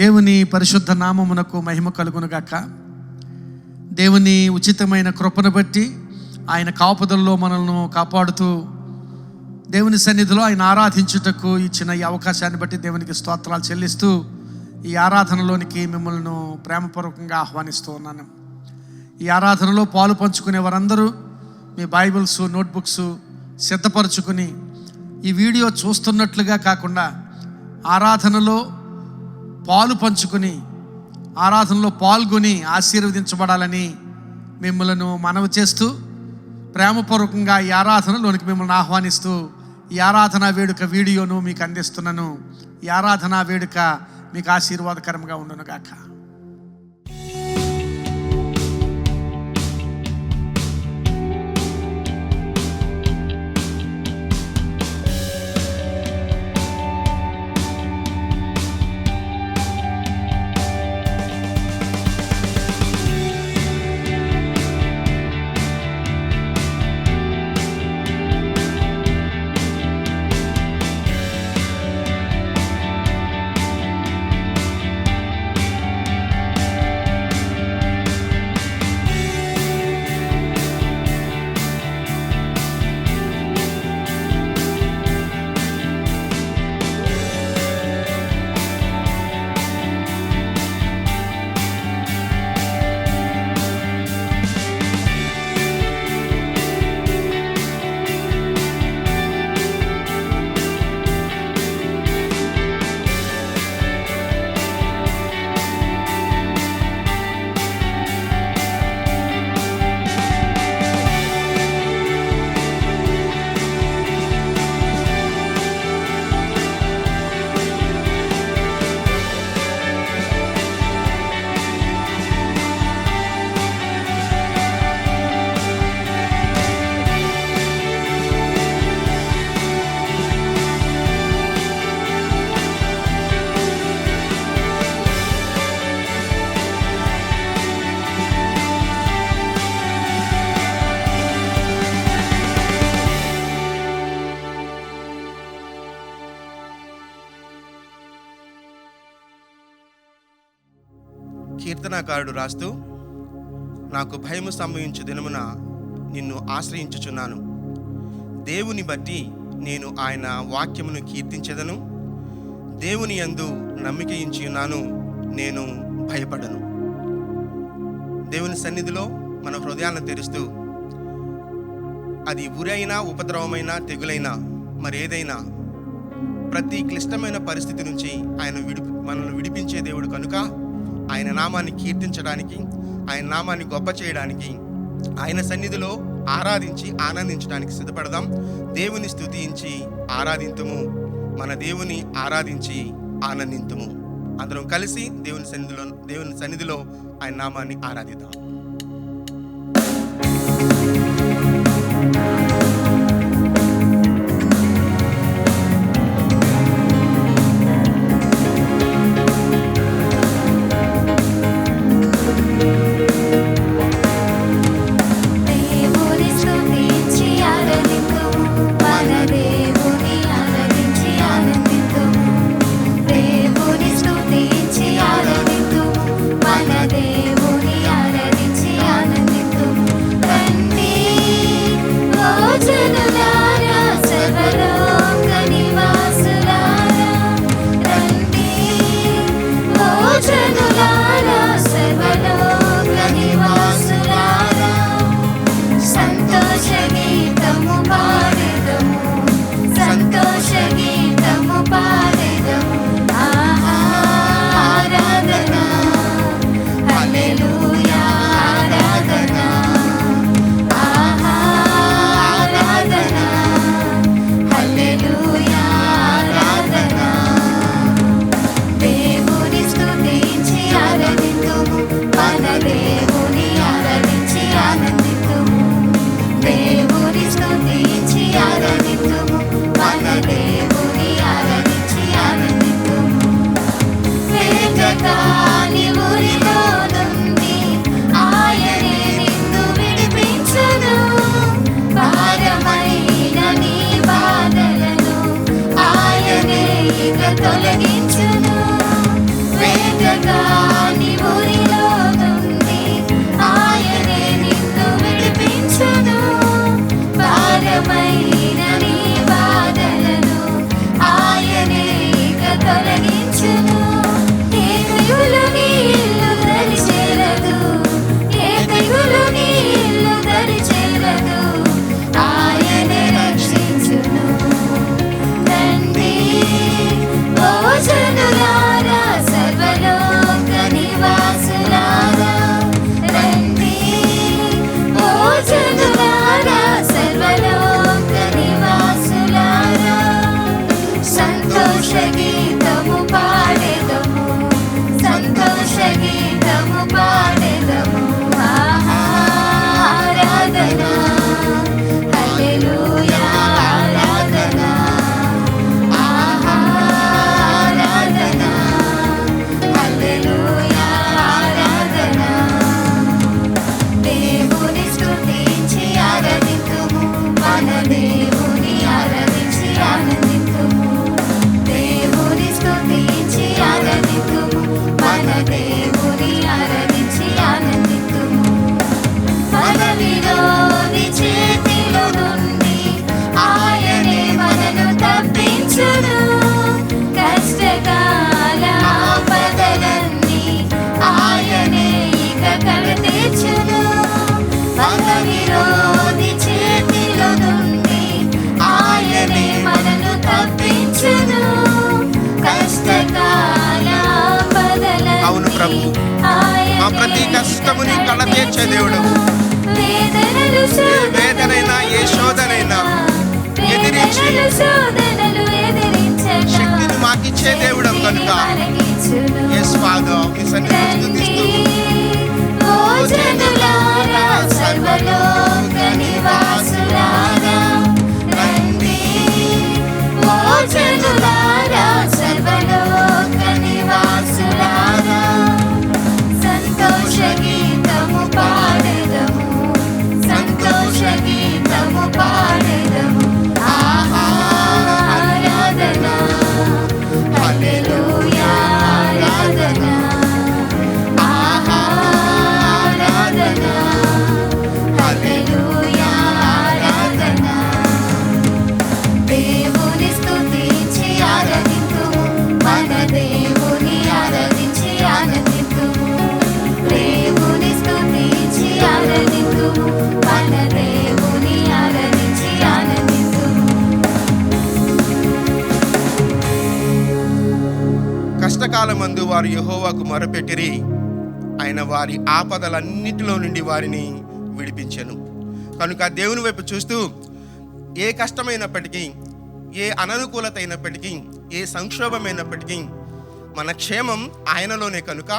దేవుని పరిశుద్ధ నామమునకు మహిమ కలుగునుగాక. దేవుని ఉచితమైన కృపను బట్టి ఆయన కాపుదలలో మనల్ని కాపాడుతూ దేవుని సన్నిధిలో ఆయన ఆరాధించుటకు ఇచ్చిన ఈ అవకాశాన్ని బట్టి దేవునికి స్తోత్రాలు చెల్లిస్తూ ఈ ఆరాధనలోనికి మిమ్మల్ని ప్రేమపూర్వకంగా ఆహ్వానిస్తూ ఉన్నాను. ఈ ఆరాధనలో పాలు పంచుకునే వారందరూ మీ బైబిల్స్, నోట్బుక్స్ సిద్ధపరచుకుని ఈ వీడియో చూస్తున్నట్లుగా కాకుండా ఆరాధనలో పాలు పంచుకుని ఆరాధనలో పాల్గొని ఆశీర్వదించబడాలని మిమ్మల్ని మనవి చేస్తూ ప్రేమపూర్వకంగా ఈ ఆరాధనలోనికి మిమ్మల్ని ఆహ్వానిస్తూ ఈ ఆరాధన వేడుక వీడియోను మీకు అందిస్తున్నాను. ఈ ఆరాధన వేడుక మీకు ఆశీర్వాదకరంగా ఉండునుగాక. కీర్తనకారుడు రాస్తూ, నాకు భయము సంభవించు దినమున నిన్ను ఆశ్రయించుచున్నాను. దేవుని బట్టి నేను ఆయన వాక్యమును కీర్తించెదను. దేవుని యందు నమ్మిక ఉంచి ఉన్నాను, నేను భయపడను. దేవుని సన్నిధిలో మన హృదయాలను తెరుస్తూ, అది ఉరైనా, ఉపద్రవమైనా, తెగులైనా, మరేదైనా ప్రతి క్లిష్టమైన పరిస్థితి నుంచి ఆయన మనల్ని విడిపించే దేవుడు కనుక ఆయన నామాన్ని కీర్తించడానికి, ఆయన నామాన్ని గొప్ప చేయడానికి, ఆయన సన్నిధిలో ఆరాధించి ఆనందించడానికి సిద్ధపడదాం. దేవుని స్తుతించి ఆరాధింతుము, మన దేవుని ఆరాధించి ఆనందింతుము. అందరం కలిసి దేవుని సన్నిధిలో ఆయన నామాన్ని ఆరాధిద్దాం. తొలగించును. ప్రతి కష్టముని కళ తీర్చే దేవుడు. ఏ వేదనైనా ఏ శోధనైనా ఎదిరించి శక్తిని మాకిచ్చే దేవుడు కనుక యేసు ఫాదర్ మీ సన్నిధిని స్తుతిస్తూ సర్వలోక నివాసులారా రండి, ఓ జనులారా సర్వలోక నివాసులారా సంతోష గీతము పాడెదము, సంతోష గీతము పాడెదము. ఆరాధన హల్లెలూయా ఆరాధన, ఆరాధన హల్లెలూయా ఆరాధన. దేవుని స్తుతించి ఆరాధింతుము, మన దేవుని ఆరాధించి ఆనందింతుము. దేవుని స్తుతించి ఆరాధింతుము, మన దేవుని ఆరాధించి ఆనందింతుము. కష్టకాలమందు వారు యెహోవాకు మొరపెట్టిరి, ఆయన వారి ఆపదలన్నిటిలో నుండి వారిని విడిపించెను. కనుక దేవుని వైపు చూస్తూ ఏ కష్టమైనప్పటికీ, ఏ అననుకూలత అయినప్పటికీ, ఏ సంక్షోభమైనప్పటికీ మన క్షేమం ఆయనలోనే కనుక,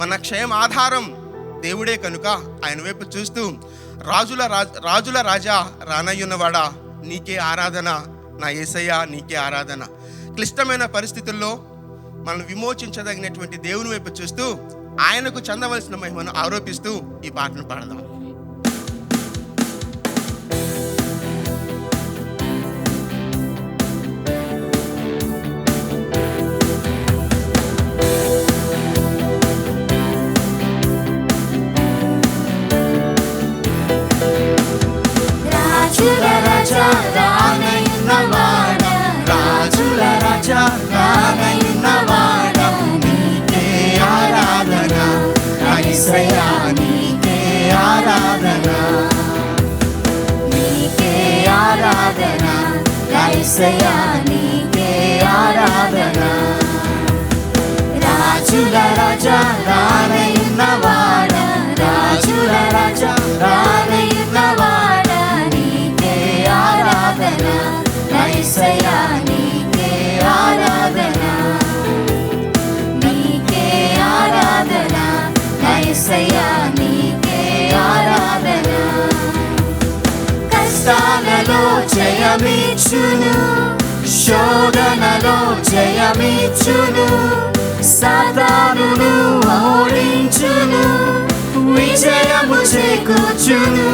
మన క్షేమ ఆధారం దేవుడే కనుక ఆయన వైపు చూస్తూ రాజుల రాజా రానయ్యున్నవాడా నీకే ఆరాధన, నా యేసయ్య నీకే ఆరాధన. క్లిష్టమైన పరిస్థితుల్లో మనం విమోచించదగినటువంటి దేవుని వైపు చూస్తూ ఆయనకు చెందవలసిన మహిమను ఆరోపిస్తూ ఈ పాటను పాడదాం. రాజుల రాజా రానయ్యున్నవాడా, రాజుల రాజా రానయ్యున్నవాడా నీకే ఆరాధన, యేసయ్యా నీకే ఆరాధన, నీకే ఆరాధన, యేసయ్యా నీకే ఆరాధన. రాజుల రాజా రానయ్యున్నవాడా, రాజుల రాజా రానయ్యున్నవాడా నీకే ఆరాధన, యేసయ్యా నీకే ఆరాధన, నీకే ఆరాధన, యేసయ్యా నీకే ఆరాధన. కష్టాలలో జయమిచ్చును, శోధనలో జయమిచ్చును, సాతానును ఓడించును, విజయము చేకూర్చును.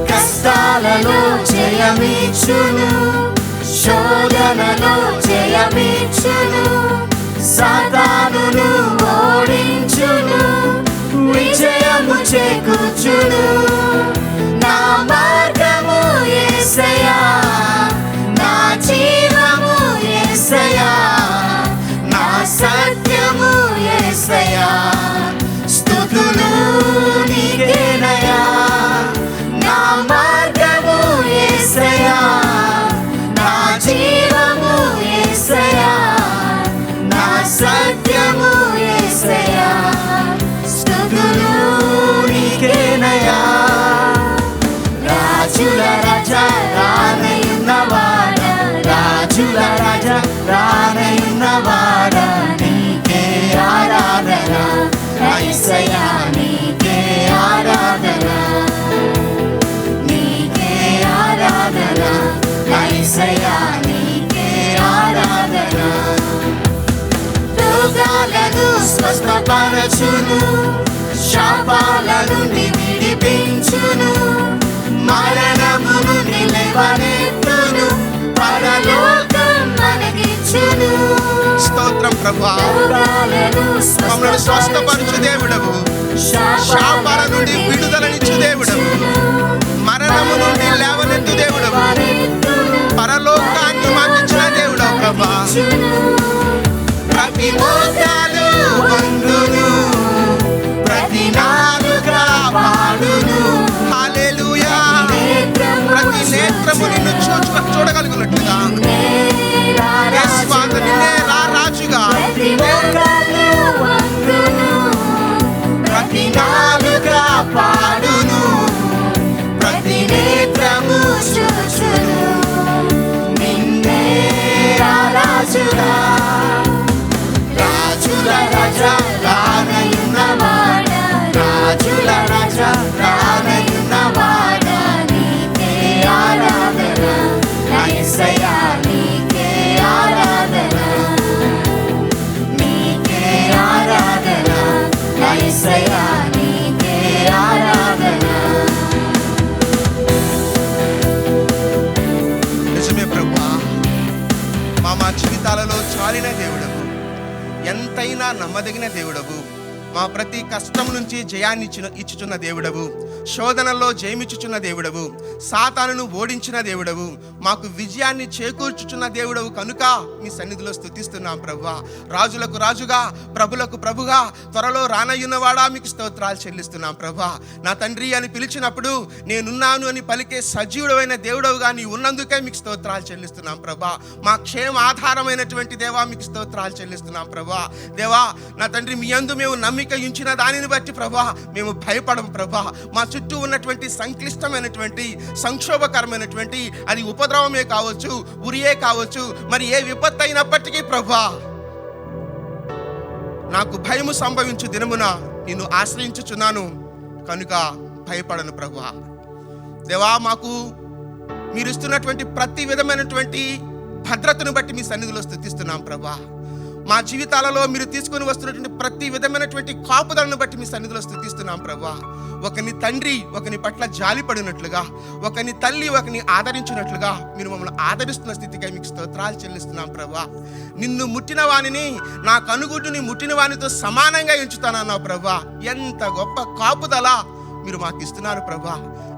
కష్టాలలో జయమిచ్చును, శోధనలో జయమిచ్చును, సాతానును ఓడించును, విజయము చేకూర్చును. నా మార్గము యేసయ్యా, నా జీవము యేసయ్యా, నా సత్యము యేసయ్యా, స్తుతులు నీకేనయ్యా. నా మార్గము యేసయ్యా, నా జీవము యేసయ్యా, నా సత్యము యేసయ్యా, స్తుతులు నీకేనయ్యా. రాజుల రాజా రానయ్యున్నవాడా, రాజుల రాజా రానయ్యున్నవాడా నీకే ఆరాధన, యేసయ్యా నీకే ఆరాధన, నీకే ఆరాధన, యేసయ్యా నీకే ఆరాధన. రోగాలను స్వస్థపరచును, శాపాల నుండి విడిపించును, మరణము నుండి లేవనెత్తును, పరలోకం మనకిచ్చును. స్తోత్రం ప్రభువా, మమ్మల్ని స్వస్థపరచు దేవుడవు, శాపాల నుండి విడుదలనిచ్చు దేవుడవు, మరణము నుండి లేవనెత్తు దేవుడవు, పరలోకాన్ని మాకిచ్చిన దేవుడవు ప్రభువా. ప్రతి మోకాలు వంగును, ప్రతి నాలుక పాడును, హల్లెలూయా. ప్రతి నేత్రము నిన్ను చూడగలుగునట్లుగా యేసు నిన్నే రాజుగా నమ్మకమైన దేవుడవు, ఎంతైనా నమ్మదగిన దేవుడవు, మా ప్రతి కష్టం నుంచి జయాన్ని ఇచ్చుచున్న దేవుడవు, శోధనల్లో జయమిచ్చుచున్న దేవుడవు, సాతానును ఓడించిన దేవుడవు, మాకు విజయాన్ని చేకూర్చుచున్న దేవుడవు కనుక మీ సన్నిధిలో స్తుతిస్తున్నాం ప్రభువా. రాజులకు రాజుగా, ప్రభులకు ప్రభుగా, త్వరలో రానయ్యున్నవాడా మీకు స్తోత్రాలు చెల్లిస్తున్నాం ప్రభువా. నా తండ్రి అని పిలిచినప్పుడు నేనున్నాను అని పలికే సజీవుడమైన దేవుడవుగా నీ ఉన్నందుకే మీకు స్తోత్రాలు చెల్లిస్తున్నాం ప్రభా. మా క్షేమ ఆధారమైనటువంటి దేవా మీకు స్తోత్రాలు చెల్లిస్తున్నాం ప్రభా. దేవా నా తండ్రి, మీ యందు మేము నమ్మిక ఉంచిన దానిని బట్టి ప్రభా మేము భయపడం ప్రభా. మా చుట్టూ ఉన్నటువంటి సంక్లిష్టమైనటువంటి సంక్షోభకరమైనటువంటి అది ఉపద్రవమే కావచ్చు, ఉరియే కావచ్చు, మరి ఏ విపత్తు అయినప్పటికీ ప్రభా నాకు భయము సంభవించు దినమున నిన్ను ఆశ్రయించుచున్నాను కనుక భయపడను ప్రభా. దేవా మాకు మీరు ఇస్తున్నటువంటి ప్రతి విధమైనటువంటి భద్రతను బట్టి మీ సన్నిధిలో స్తుతిస్తున్నాం ప్రభా. మా జీవితాలలో మీరు తీసుకొని వస్తున్నటువంటి ప్రతి విధమైనటువంటి కాపుదలను బట్టి మీ సన్నిధిలో స్తుతిస్తున్నాం ప్రభా. ఒకని తండ్రి ఒకని పట్ల జాలిపడినట్లుగా, ఒకని తల్లి ఒకని ఆదరించినట్లుగా మీరు మమ్మల్ని ఆదరిస్తున్న స్థితికై మీకు స్తోత్రాలు చెల్లిస్తున్నాం ప్రభా. నిన్ను ముట్టిన వానిని, నా కనుగుడ్డుని ముట్టిన వానితో సమానంగా ఎంచుతానన్నావు ప్రభా. ఎంత గొప్ప కాపుదల మీరు మాకు ఇస్తున్నారు ప్రభా.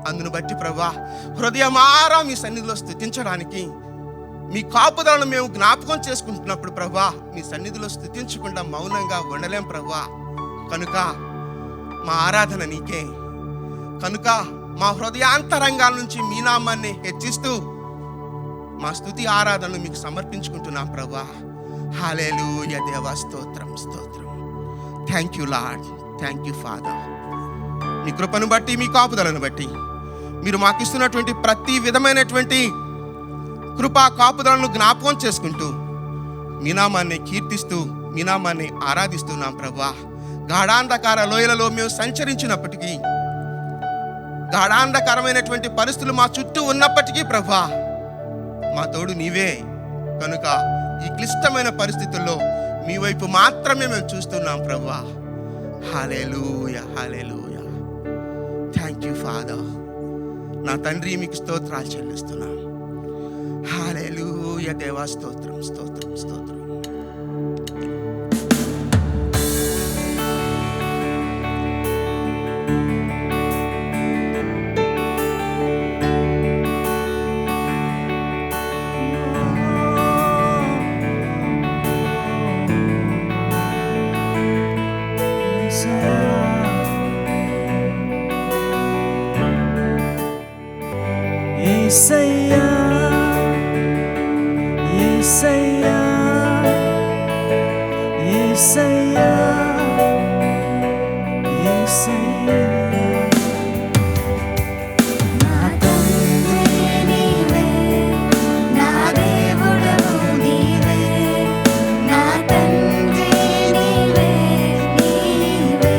అందును బట్టి ప్రభా హృదయమారా మీ సన్నిధిలో స్తుతించడానికి, మీ కాపుదలను మేము జ్ఞాపకం చేసుకుంటున్నప్పుడు ప్రభా మీ సన్నిధిలో స్తుతించకుండా మౌనంగా ఉండలేం ప్రభా. కనుక మా ఆరాధన నీకే, కనుక మా హృదయాంతరంగాల నుంచి మీ నామాన్ని హెచ్చిస్తూ మా స్తుతి ఆరాధనలు మీకు సమర్పించుకుంటున్నాం ప్రభా. హల్లెలూయా దేవా, స్తోత్రం స్తోత్రం. Thank you Lord, thank you father. మీ కృపను బట్టి, మీ కాపుదలను బట్టి, మీరు మాకు ఇస్తున్నటువంటి ప్రతి విధమైనటువంటి కృపా కాపుదలను జ్ఞాపకం చేసుకుంటూ మీ నామాన్ని కీర్తిస్తూ మీ నామాన్ని ఆరాధిస్తున్నాం ప్రభా. గాఢాంధకార లోయలలో మేము సంచరించినప్పటికీ, గాఢాంధకరమైనటువంటి పరిస్థితులు మా చుట్టూ ఉన్నప్పటికీ ప్రభా మా తోడు నీవే కనుక ఈ క్లిష్టమైన పరిస్థితుల్లో మీ వైపు మాత్రమే మేము చూస్తున్నాం ప్రభా. హల్లెలూయా హల్లెలూయా. Thank you father. నా తండ్రి మీకు స్తోత్రాలు చెల్లిస్తున్నాం. హల్లెలూయా దేవా, స్తోత్రం స్తోత్రం స్తోత్రం. యేసయ్యా యేసయ్యా యేసయ్యా యేసయ్యా. నా తండ్రి నీవే, నా దేవుడవు నీవే, నా తండ్రి నీవే నీవే,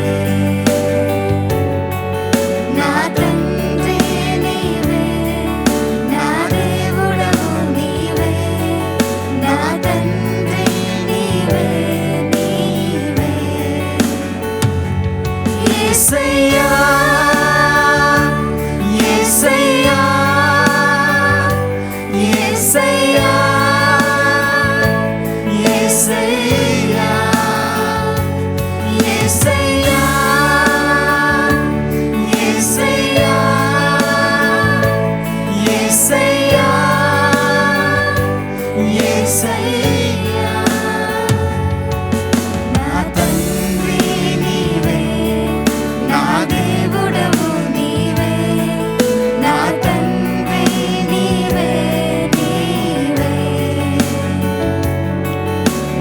నా తండ్రి నీవే, నా దేవుడవు నీవే, నా తండ్రి నీవే నీవే. యేసయ్యా యేసయ్యా యేసయ్యా యేసయ్యా యేసయ్యా యేసయ్యా యేసయ్యా యేసయ్యా. నా తండ్రి నీవే, నా దేవుడవు నీవే, నా తండ్రి నీవే నీవే,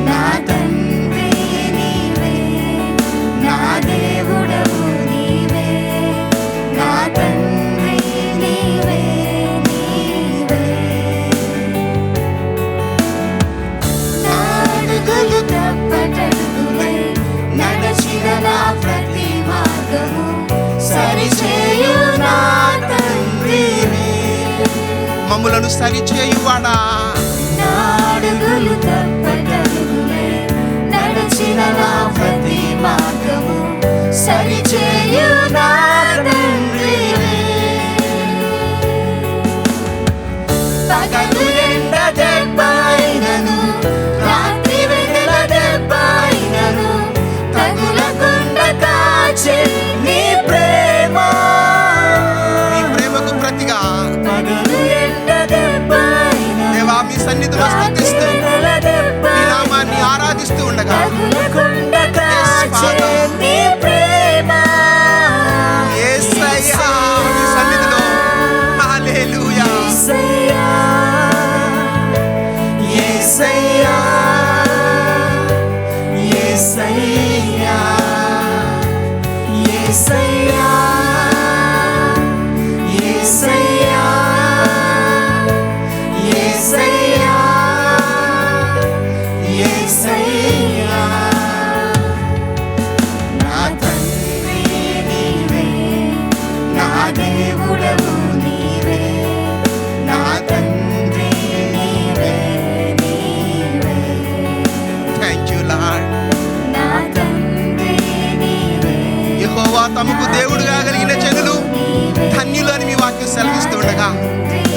నా తండ్రి నీవే, నా దేవుడవు నీవే, నా తండ్రి నీవే నీవే. నా అడుగులు తప్పటడుగులై నడచిన నా ప్రతి మార్గము సరిచేయు నా తండ్రివే. మమ్ములను సరిచేయువాడా, నా అడుగులు తప్పటడుగులై నడచిన నా ప్రతి మార్గము సరిచేయు నా తండ్రివే. పగలు ఎండ దెబ్బైనను, రాత్రి యేసయ్యా నా తండ్రి నీవే నా దేవుడవు నీవే నా తండ్రి నీవే నీవే థ్యాంక్ యూ లార్డ్. నా తండ్రి నీవే యెహోవా తమకు దేవుడుగా కలిగిన జనులు ధన్యులు అని మీ వాక్యం సెలవిస్తూ ఉండగా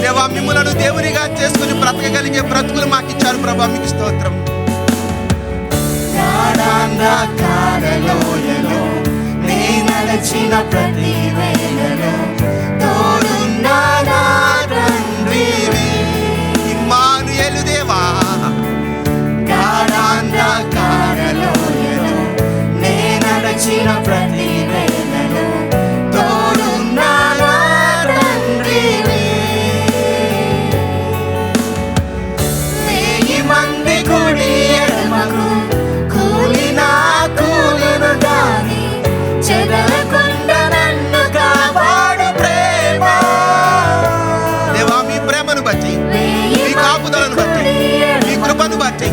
దేవా మిమ్ములను దేవునిగా చేసుకుని బ్రతకగలిగే బ్రతుకులు మాకు ఇచ్చారు ప్రభా, మీకు స్తోత్రం. గాఢాంధకారలోయలో నే నడచిన ప్రతి వేళలో తోడున్న నా తండ్రివే ఇమ్మానుయేలు దేవా. గాఢాంధకారలోయలో నే నడచిన ప్రతి వేళలో తోడున్న నా తండ్రివే వేయి మంది కుడి ఎడమకు కూలినా కూలును గాని చెదరకుండా నన్ను కాపాడు ప్రేమ దేవా మీ ప్రేమను బట్టి, మీ కాపుదలను బట్టి, మీ కృపను బట్టి,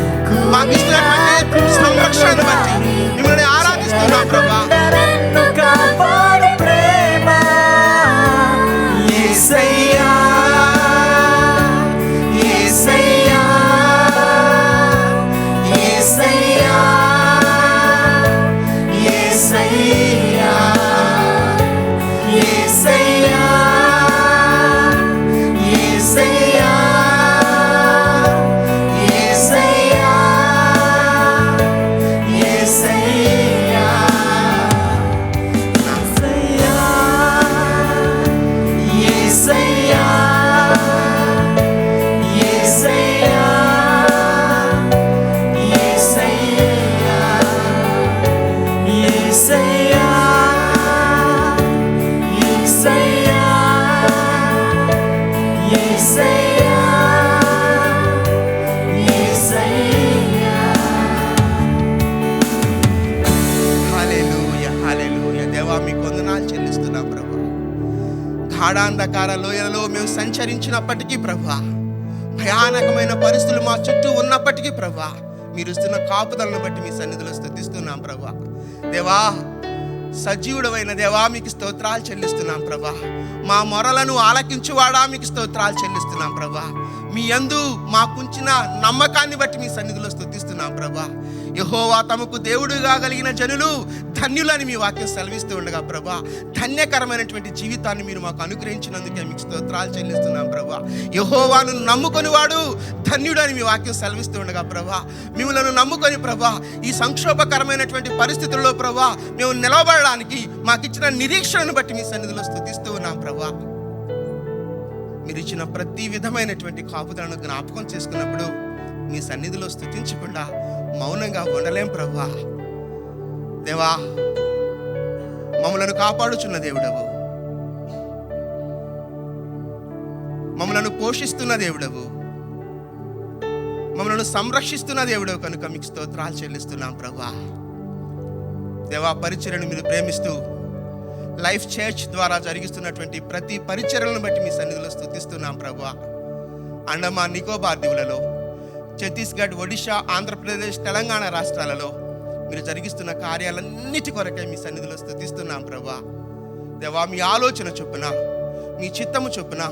మాకు ఇస్తున్నటువంటి సంరక్షణను బట్టి మిమ్మల్ని ఆరాధిస్తున్నాం ప్రభా. నన్ను కాపాడు ప్రేమ యేసయ్యా యేసయ్యా యేసయ్యా యేసయ్యా యేసయ్యా యేసయ్యా యేసయ్యా యేసయ్యా యేసయ్యా యేసయ్యా యేసయ్యా యేసయ్యా యేసయ్యా యేసయ్యా యేసయ్యా హల్లెలూయా, హల్లెలూయా. దేవా మీకు వందనాలు చెల్లిస్తున్నాం ప్రభా. గాఢాంధకార లోయలలో మేము సంచరించినప్పటికీ ప్రభా, భయానకమైన పరిస్థితులు మా చుట్టూ ఉన్నప్పటికీ ప్రభా, మీరు ఇస్తున్న కాపుదలను బట్టి మీ సన్నిధిలో స్తుతిస్తున్నాం ప్రభా. దేవా సజీవుడమైన దేవా మీకు స్తోత్రాలు చెల్లిస్తున్నాం ప్రభా. మా మొరలను ఆలకించువాడా మీకు స్తోత్రాలు చెల్లిస్తున్నాం ప్రభా. మీ యందు మాకుంచిన నమ్మకాన్ని బట్టి మీ సన్నిధిలో స్తుతిస్తున్నాం ప్రభా. యెహోవా తమకు దేవుడుగా కలిగిన జనులు ధన్యులని మీ వాక్యం సెలవిస్తూ ఉండగా ప్రభా, ధన్యకరమైనటువంటి జీవితాన్ని మీరు మాకు అనుగ్రహించినందుకే మీకు స్తోత్రాలు చెల్లిస్తున్నాం ప్రభా. యెహోవాను నమ్ముకొని వాడు ధన్యుడు అని మీ వాక్యం సెలవిస్తూ ఉండగా ప్రభా, మిమ్మల్ని నమ్ముకొని ప్రభా ఈ సంక్షోభకరమైనటువంటి పరిస్థితుల్లో ప్రభా మేము నిలబడడానికి మాకు ఇచ్చిన నిరీక్షణను బట్టి మీ సన్నిధిలో స్తుతిస్తూ ఉన్నాం ప్రభా. మీరు ఇచ్చిన ప్రతి విధమైనటువంటి కాపుదలను జ్ఞాపకం చేసుకున్నప్పుడు మీ సన్నిధిలో స్తుతించకుండా మౌనంగా ఉండలేం ప్రభా. దేవా మమ్మలను కాపాడుచున్న దేవుడవు, మమ్మలను పోషిస్తున్న దేవుడవు, మమ్మలను సంరక్షిస్తున్న దేవుడవు కనుక మీకు స్తోత్రాలు చెల్లిస్తున్నాం ప్రభా. దేవా పరిచర్యను మీరు ప్రేమిస్తూ లైఫ్ చర్చ్ ద్వారా జరిగిస్తున్నటువంటి ప్రతి పరిచర్యలను బట్టి మీ సన్నిధిలో స్తుతిస్తున్నాం ప్రభా. అండమాన్ నికోబార్ దీవులలో, ఛత్తీస్గఢ్, ఒడిషా, ఆంధ్రప్రదేశ్, తెలంగాణ రాష్ట్రాలలో మీరు జరిగిస్తున్న కార్యాలన్నిటి కొరకే మీ సన్నిధిలో స్తుతిస్తున్నాం ప్రభా. దేవా మీ ఆలోచన చొప్పున, మీ చిత్తము చొప్పున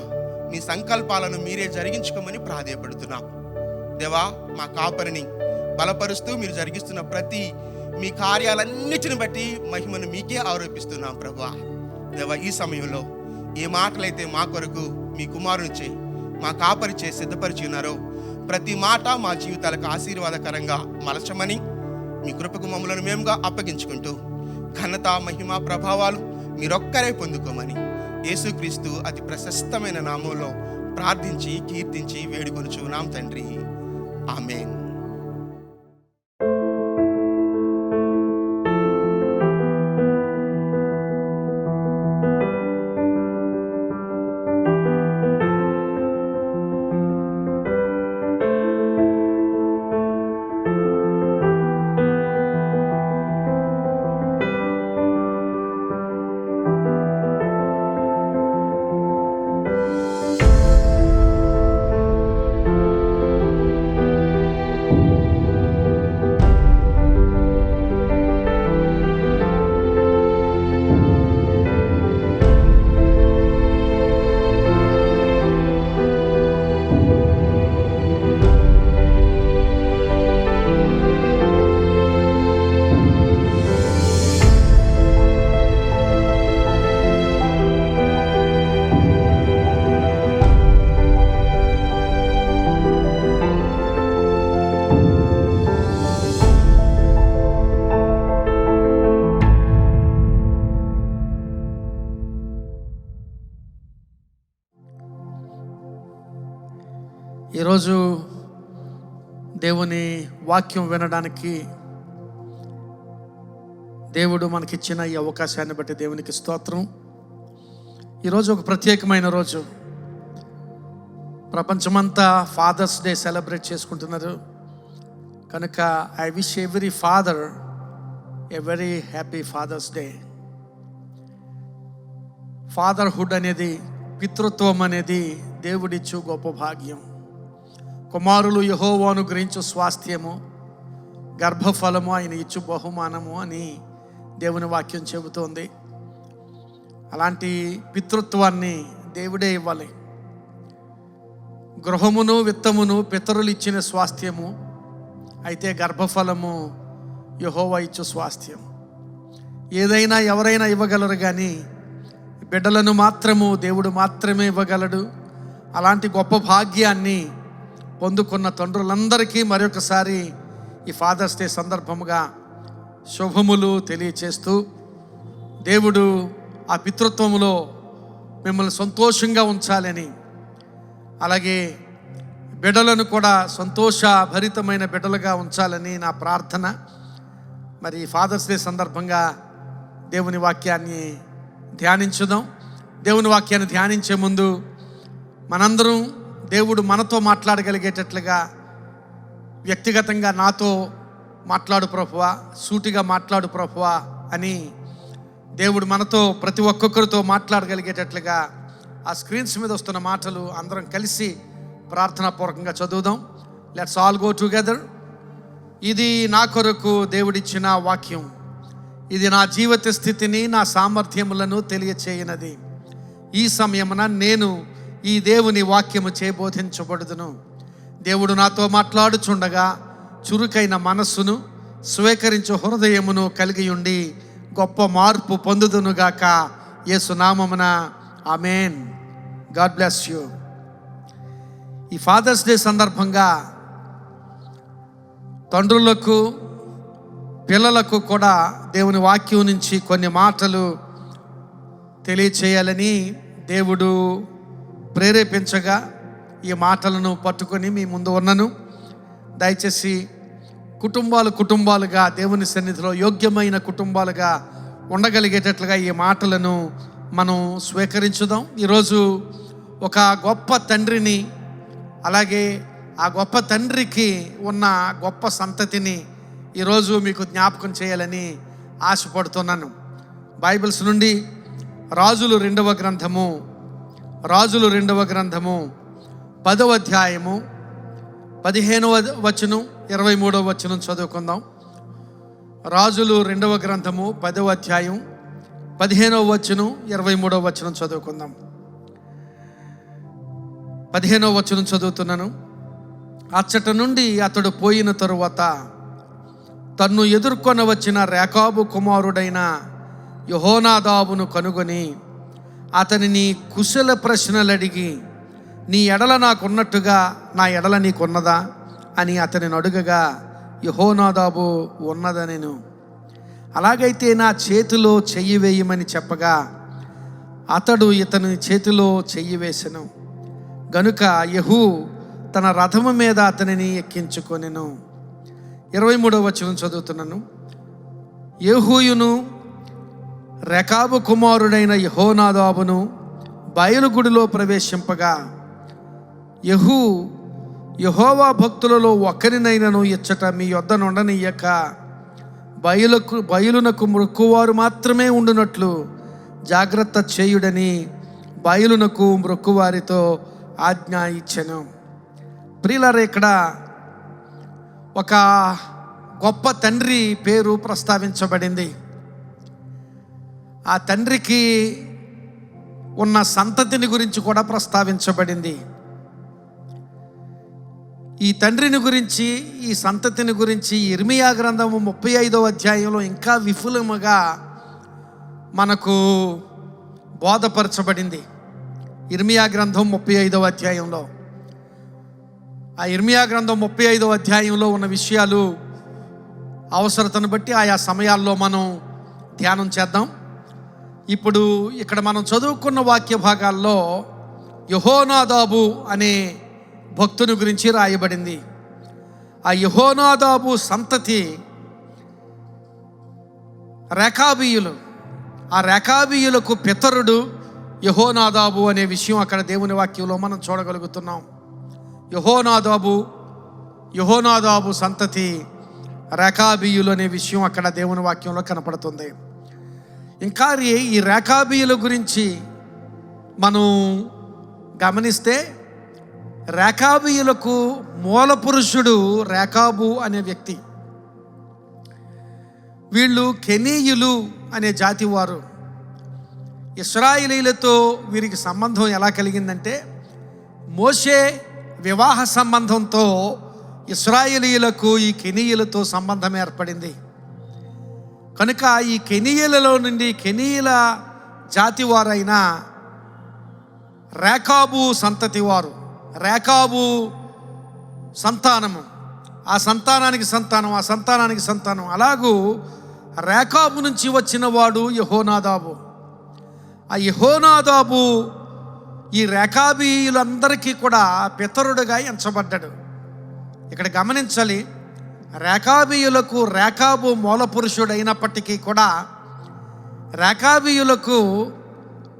మీ సంకల్పాలను మీరే జరిగించుకోమని ప్రాధేయపడుతున్నాం. దేవా మా కాపరిని బలపరుస్తూ మీరు జరిగిస్తున్న ప్రతి మీ కార్యాలన్నిటిని బట్టి మహిమను మీకే ఆరోపిస్తున్నాం ప్రభా. దేవా ఈ సమయంలో ఏ మాటలైతే మా కొరకు మీ కుమారునిచే మా కాపరిచే సిద్ధపరిచి ఉన్నారో ప్రతి మాట మా జీవితాలకు ఆశీర్వాదకరంగా మలచమని మీ కృపకు మమ్మలను మేముగా అప్పగించుకుంటూ ఘనత, మహిమ, ప్రభావాలు మీరొక్కరే పొందుకోమని యేసుక్రీస్తు అతి ప్రశస్తమైన నామంలో ప్రార్థించి కీర్తించి వేడుకొనుచున్నాం తండ్రి. ఆమేన్. ఈరోజు దేవుని వాక్యం వినడానికి దేవుడు మనకిచ్చిన ఈ అవకాశాన్ని బట్టి దేవునికి స్తోత్రం. ఈరోజు ఒక ప్రత్యేకమైన రోజు. ప్రపంచమంతా ఫాదర్స్ డే సెలబ్రేట్ చేసుకుంటున్నారు. కనుక I wish every father a very happy father's day. Fatherhood అనేది, పితృత్వం అనేది దేవుడిచ్చు గొప్ప భాగ్యం. కుమారులు యెహోవాను గురించు స్వాస్థ్యము, గర్భఫలము ఆయన ఇచ్చు బహుమానము అని దేవుని వాక్యం చెబుతోంది. అలాంటి పితృత్వాన్ని దేవుడే ఇవ్వాలి. గృహమును విత్తమును పితరులు ఇచ్చిన స్వాస్థ్యము, అయితే గర్భఫలము యెహోవా ఇచ్చు స్వాస్థ్యం. ఏదైనా ఎవరైనా ఇవ్వగలరు, కానీ బిడ్డలను మాత్రము దేవుడు మాత్రమే ఇవ్వగలడు. అలాంటి గొప్ప భాగ్యాన్ని పొందుకున్న తండ్రులందరికీ మరొకసారి ఈ ఫాదర్స్ డే సందర్భముగా శుభములు తెలియచేస్తూ, దేవుడు ఆ పితృత్వములో మిమ్మల్ని సంతోషంగా ఉంచాలని, అలాగే బిడ్డలను కూడా సంతోషభరితమైన బిడ్డలుగా ఉంచాలని నా ప్రార్థన. మరి ఫాదర్స్ డే సందర్భంగా దేవుని వాక్యాన్ని ధ్యానించుదాం. దేవుని వాక్యాన్ని ధ్యానించే ముందు మనందరం దేవుడు మనతో మాట్లాడగలిగేటట్లుగా, వ్యక్తిగతంగా నాతో మాట్లాడు ప్రభువా, సూటిగా మాట్లాడు ప్రభువా అని దేవుడు మనతో ప్రతి ఒక్కొక్కరితో మాట్లాడగలిగేటట్లుగా ఆ స్క్రీన్స్ మీద వస్తున్న మాటలు అందరం కలిసి ప్రార్థనాపూర్వకంగా చదువుదాం. Let's all go together. ఇది నా కొరకు దేవుడిచ్చిన వాక్యం. ఇది నా జీవిత స్థితిని, నా సామర్థ్యములను తెలియచేయనది. ఈ సమయమున నేను ఈ దేవుని వాక్యము బోధించబడుదును. దేవుడు నాతో మాట్లాడుచుండగా చురుకైన మనస్సును, స్వీకరించు హృదయమును కలిగి ఉండి గొప్ప మార్పు పొందుదునుగాక. యేసు నామమున ఆమేన్. God bless you. ఈ ఫాదర్స్ డే సందర్భంగా తండ్రులకు, పిల్లలకు కూడా దేవుని వాక్యం నుంచి కొన్ని మాటలు తెలియచేయాలని దేవుడు ప్రేరేపించగా ఈ మాటలను పట్టుకొని మీ ముందు ఉన్నాను. దయచేసి కుటుంబాలుగా దేవుని సన్నిధిలో యోగ్యమైన కుటుంబాలుగా ఉండగలిగేటట్లుగా ఈ మాటలను మనం స్వీకరించుదాం. ఈరోజు ఒక గొప్ప తండ్రిని, అలాగే ఆ గొప్ప తండ్రికి ఉన్న గొప్ప సంతతిని ఈరోజు మీకు జ్ఞాపకం చేయాలని ఆశపడుతున్నాను. బైబిల్స్ నుండి రాజులు రెండవ గ్రంథము 10వ అధ్యాయము 15వ వచనం 23వ వచనం చదువుకుందాం. రాజులు 2వ గ్రంథము 10వ అధ్యాయం 15వ వచనం 23వ వచనం చదువుకుందాం. 15వ వచనం చదువుతున్నాను. అచ్చట నుండి అతడు పోయిన తరువాత తన్ను ఎదుర్కొని వచ్చిన రేకాబు కుమారుడైన యెహోనాదాబును కనుగొని అతనిని కుశల ప్రశ్నలు అడిగి, నీ ఎడల నాకున్నట్టుగా నా ఎడల నీకున్నదా అని అతనిని అడుగగా, యెహోనాదాబు ఉన్నదనెను. అలాగైతే నా చేతిలో చెయ్యి వేయమని చెప్పగా అతడు ఇతని చేతిలో చెయ్యి వేసెను. గనుక యెహూ తన రథము మీద అతనిని ఎక్కించుకొనెను. 23వ వచనం చదువుతున్నాను. యెహూయును రేకాబు కుమారుడైన యెహోనాదాబును బయలుగుడిలో ప్రవేశింపగా, యెహూ యెహోవా భక్తులలో ఒక్కరినైనను ఇచ్చట మీ యొద్ద నుండనియ్యక బయలునకు మ్రొక్కువారు మాత్రమే ఉండునట్లు జాగ్రత్త చేయుడని బయలునకు మ్రొక్కువారితో ఆజ్ఞ ఇచ్చెను. ప్రియులారా, ఇక్కడ ఒక గొప్ప తండ్రి పేరు ప్రస్తావించబడింది. ఆ తండ్రికి ఉన్న సంతతిని గురించి కూడా ప్రస్తావించబడింది. ఈ తండ్రిని గురించి, ఈ సంతతిని గురించి ఇర్మియా గ్రంథము 35వ అధ్యాయంలో ఇంకా విపులముగా మనకు బోధపరచబడింది. ఇర్మియా గ్రంథం 35వ అధ్యాయంలో, ఆ ఇర్మియా గ్రంథం 35వ అధ్యాయంలో ఉన్న విషయాలు అవసరతను బట్టి ఆయా సమయాల్లో మనం ధ్యానం చేద్దాం. ఇప్పుడు ఇక్కడ మనం చదువుకున్న వాక్య భాగాల్లో యెహోనాదాబు అనే భక్తుని గురించి రాయబడింది. ఆ యెహోనాదాబు సంతతి రేకాబీయులు. ఆ రేకాబీయులకు పితరుడు యెహోనాదాబు అనే విషయం అక్కడ దేవుని వాక్యంలో మనం చూడగలుగుతున్నాం. యెహోనాదాబు సంతతి రేకాబీయులు అనే విషయం అక్కడ దేవుని వాక్యంలో కనపడుతుంది. ఇంకా ఈ రేకాబీయుల గురించి మనం గమనిస్తే రేకాబీయులకు మూల పురుషుడు రేకాబు అనే వ్యక్తి. వీళ్ళు కెనీయులు అనే జాతి వారు. ఇశ్రాయేలీలతో వీరికి సంబంధం ఎలా కలిగిందంటే మోషే వివాహ సంబంధంతో ఇశ్రాయేలీలకు ఈ కెనీయులతో సంబంధం ఏర్పడింది. కనుక ఈ కెనీయులలో నుండి కెనీయుల జాతి వారైన రేకాబు సంతతి వారు, రేకాబు సంతానము, ఆ సంతానానికి సంతానం, ఆ సంతానానికి సంతానం, అలాగూ రేకాబు నుంచి వచ్చిన వాడు యెహోనాదాబు. ఆ యెహోనాదాబు ఈ రేకాబీయులందరికీ కూడా పితరుడుగా ఎంచబడ్డాడు. ఇక్కడ గమనించాలి, రేకాబీయులకు రేకాబు మూల పురుషుడు అయినప్పటికీ కూడా రేకాబీయులకు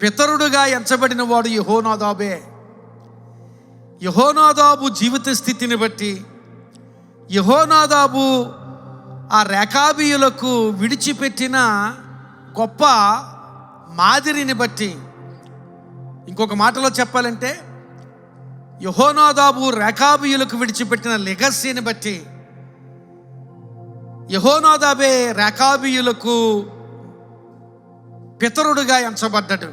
పితరుడుగా ఎంచబడిన వాడు యెహోనాదాబే. యెహోనాదాబు జీవిత స్థితిని బట్టి, యెహోనాదాబు ఆ రేకాబీయులకు విడిచిపెట్టిన గొప్ప మాదిరిని బట్టి, ఇంకొక మాటలో చెప్పాలంటే యెహోనాదాబు రేకాబీయులకు విడిచిపెట్టిన లెగసీని బట్టి యెహోనాదాబే రేకాబీయులకు పితరుడుగా ఎంచబడ్డాడు.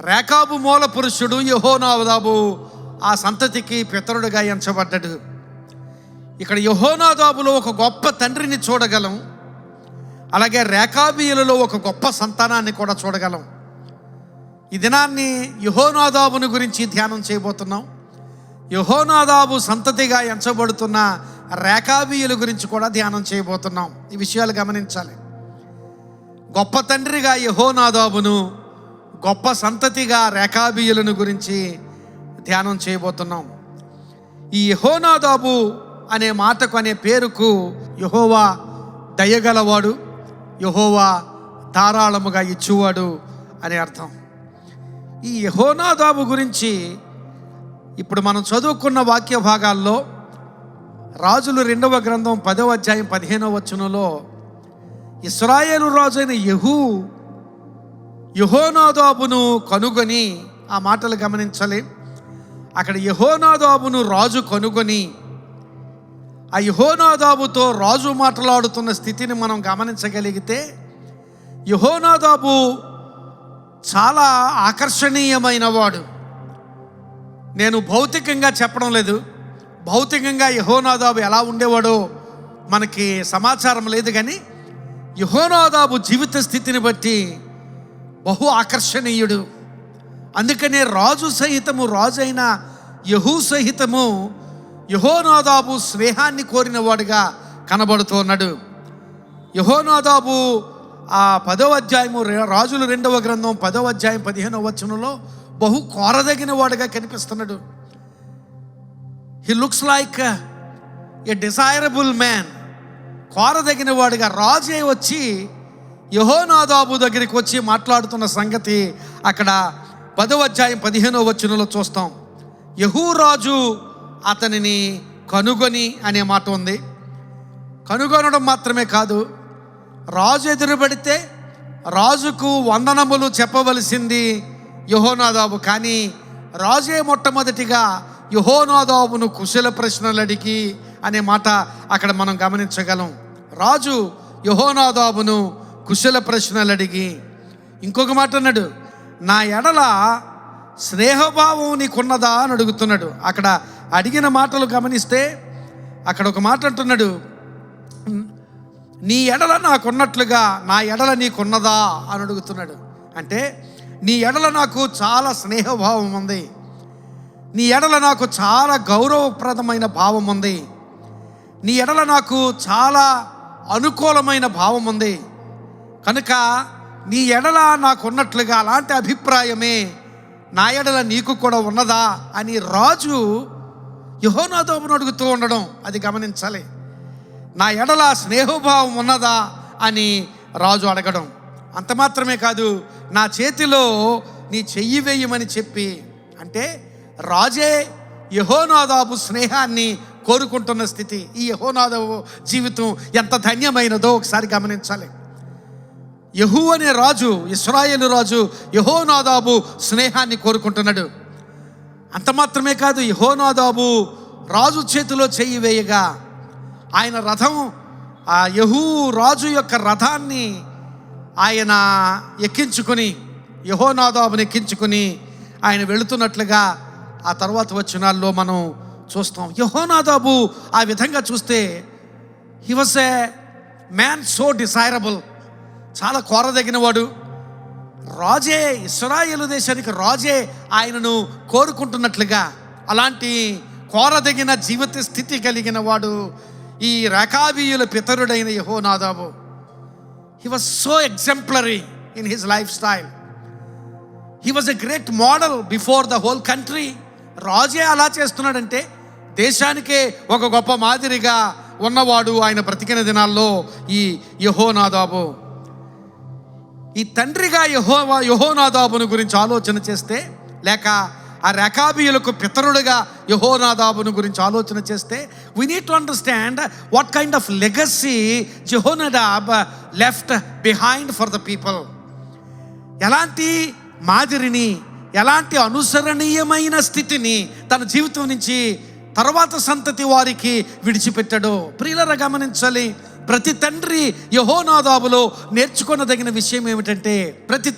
రేకాబు మూల పురుషుడు యెహోనాదాబు ఆ సంతతికి పితరుడుగా ఎంచబడ్డాడు. ఇక్కడ యెహోనాదాబులో ఒక గొప్ప తండ్రిని చూడగలం, అలాగే రేకాబీయులలో ఒక గొప్ప సంతానాన్ని కూడా చూడగలం. ఈ దినాన్ని యెహోనాదాబుని గురించి ధ్యానం చేయబోతున్నాం. యెహోనాదాబు సంతతిగా ఎంచబడుతున్న రేకాబీయుల గురించి కూడా ధ్యానం చేయబోతున్నాం. ఈ విషయాలు గమనించాలి. గొప్ప తండ్రిగా యెహోనాదాబును, గొప్ప సంతతిగా రేకాబీయులను గురించి ధ్యానం చేయబోతున్నాం. ఈ యెహోనాదాబు అనే మాటకు, అనే పేరుకు యెహోవా దయగలవాడు, యెహోవా ధారాళముగా ఇచ్చువాడు అనే అర్థం. ఈ యెహోనాదాబు గురించి ఇప్పుడు మనం చదువుకున్న వాక్య భాగాల్లో రాజులు 2వ గ్రంథం 10వ అధ్యాయం 15వ వచనంలో ఇశ్రాయేలు రాజు అయిన యెహోనాదాబును కనుగొని, ఆ మాటలు గమనించాలి. అక్కడ యెహోనాదాబును రాజు కనుగొని ఆ యెహోనాదాబుతో రాజు మాట్లాడుతున్న స్థితిని మనం గమనించగలిగితే యెహోనాదాబు చాలా ఆకర్షణీయమైన వాడు. నేను భౌతికంగా చెప్పడం లేదు, భౌతికంగా యెహోనాదాబు ఎలా ఉండేవాడో మనకి సమాచారం లేదు, కానీ యెహోనాదాబు జీవిత స్థితిని బట్టి బహు ఆకర్షణీయుడు. అందుకనే రాజు సహితము, రాజు అయిన యెహూ సహితము యెహోనాదాబు స్నేహాన్ని కోరిన వాడుగా కనబడుతున్నాడు. యెహోనాదాబు ఆ 10వ అధ్యాయము, రాజులు 2వ గ్రంథం 10వ అధ్యాయం 15వ వచనంలో బహు కోరదగిన వాడుగా కనిపిస్తున్నాడు. He looks like a desirable man. కోరదగిన వాడుగా రాజే వచ్చి యెహోనాదాబు దగ్గరికి వచ్చి మాట్లాడుతున్న సంగతి అక్కడ 10వ అధ్యాయం 15వ వచనంలో చూస్తాం. యెహూ రాజు అతనిని కనుగొని అనే మాట ఉంది. కనుగొనడం మాత్రమే కాదు, రాజు ఎదురుపడితే రాజుకు వందనములు చెప్పవలసింది యెహోనాదాబు, కానీ రాజే మొట్టమొదటిగా యెహోనాదాబును కుశల ప్రశ్నలు అడిగి అనే మాట అక్కడ మనం గమనించగలం. రాజు యెహోనాదాబును కుశల ప్రశ్నలు అడిగి ఇంకొక మాట అన్నాడు, నా ఎడల స్నేహభావం నీకున్నదా అని అడుగుతున్నాడు. అక్కడ అడిగిన మాటలు గమనిస్తే అక్కడ ఒక మాట అంటున్నాడు, నీ ఎడల నాకున్నట్లుగా నా ఎడల నీకున్నదా అని అడుగుతున్నాడు. అంటే నీ ఎడల నాకు చాలా స్నేహభావం ఉంది, నీ ఎడల నాకు చాలా గౌరవప్రదమైన భావం ఉంది, నీ ఎడల నాకు చాలా అనుకూలమైన భావం ఉంది, కనుక నీ ఎడల నాకున్నట్లుగా అలాంటి అభిప్రాయమే నా ఎడల నీకు కూడా ఉన్నదా అని రాజు యెహోనాదాబును అడుగుతూ ఉండడం అది గమనించాలి. నా ఎడల స్నేహభావం ఉన్నదా అని రాజు అడగడం. అంత మాత్రమే కాదు, నా చేతిలో నీ చెయ్యి వేయమని చెప్పి, అంటే రాజే యెహోనాదాబు స్నేహాన్ని కోరుకుంటున్న స్థితి. ఈ యెహోనాదాబు జీవితం ఎంత ధన్యమైనదో ఒకసారి గమనించాలి. యెహూ అనే రాజు, ఇశ్రాయేలు రాజు యెహోనాదాబు స్నేహాన్ని కోరుకుంటున్నాడు. అంత మాత్రమే కాదు, యెహోనాదాబు రాజు చేతిలో చెయ్యి వేయగా ఆయన రథం, ఆ యెహూ రాజు యొక్క రథాన్ని ఆయన ఎక్కించుకొని, యెహోనాదాబుని ఎక్కించుకొని ఆయన వెళుతున్నట్లుగా ఆ తర్వాత వచనాల్లో మనం చూస్తాం. యెహోనాదాబు ఆ విధంగా చూస్తే he was a man so desirable, చాలా కోరదగిన వాడు. రాజే, ఇశ్రాయేలు దేశానికి రాజే ఆయనను కోరుకుంటున్నట్లుగా అలాంటి కోరదగిన జీవిత స్థితి కలిగిన వాడు ఈ రేకాబీయుల పితరుడైన యెహోనాదాబు. He was so exemplary in his life style. He was a great model before the whole country. రాజే అలా చేస్తున్నాడంటే దేశానికే ఒక గొప్ప మాదిరిగా ఉన్నవాడు ఆయన బ్రతికిన దినాల్లో ఈ యెహోనాదాబు. ఈ తండ్రిగా యెహోనాదాబును గురించి ఆలోచన చేస్తే, లేక ఆ రేకాబీయులకు పితరుడుగా యెహోనాదాబును గురించి ఆలోచన చేస్తే, we need to understand what kind of legacy Jehonadab left behind for the people. ఎలాంటి మాదిరిని, ఎలాంటి అనుసరణీయమైన స్థితిని తన జీవితం నుంచి తర్వాత సంతతి వారికి విడిచిపెట్టాడో ప్రియులారా గమనించాలి. ప్రతి తండ్రి యెహోనాదాబులో నేర్చుకోదగిన విషయం ఏమిటంటే, ప్రతి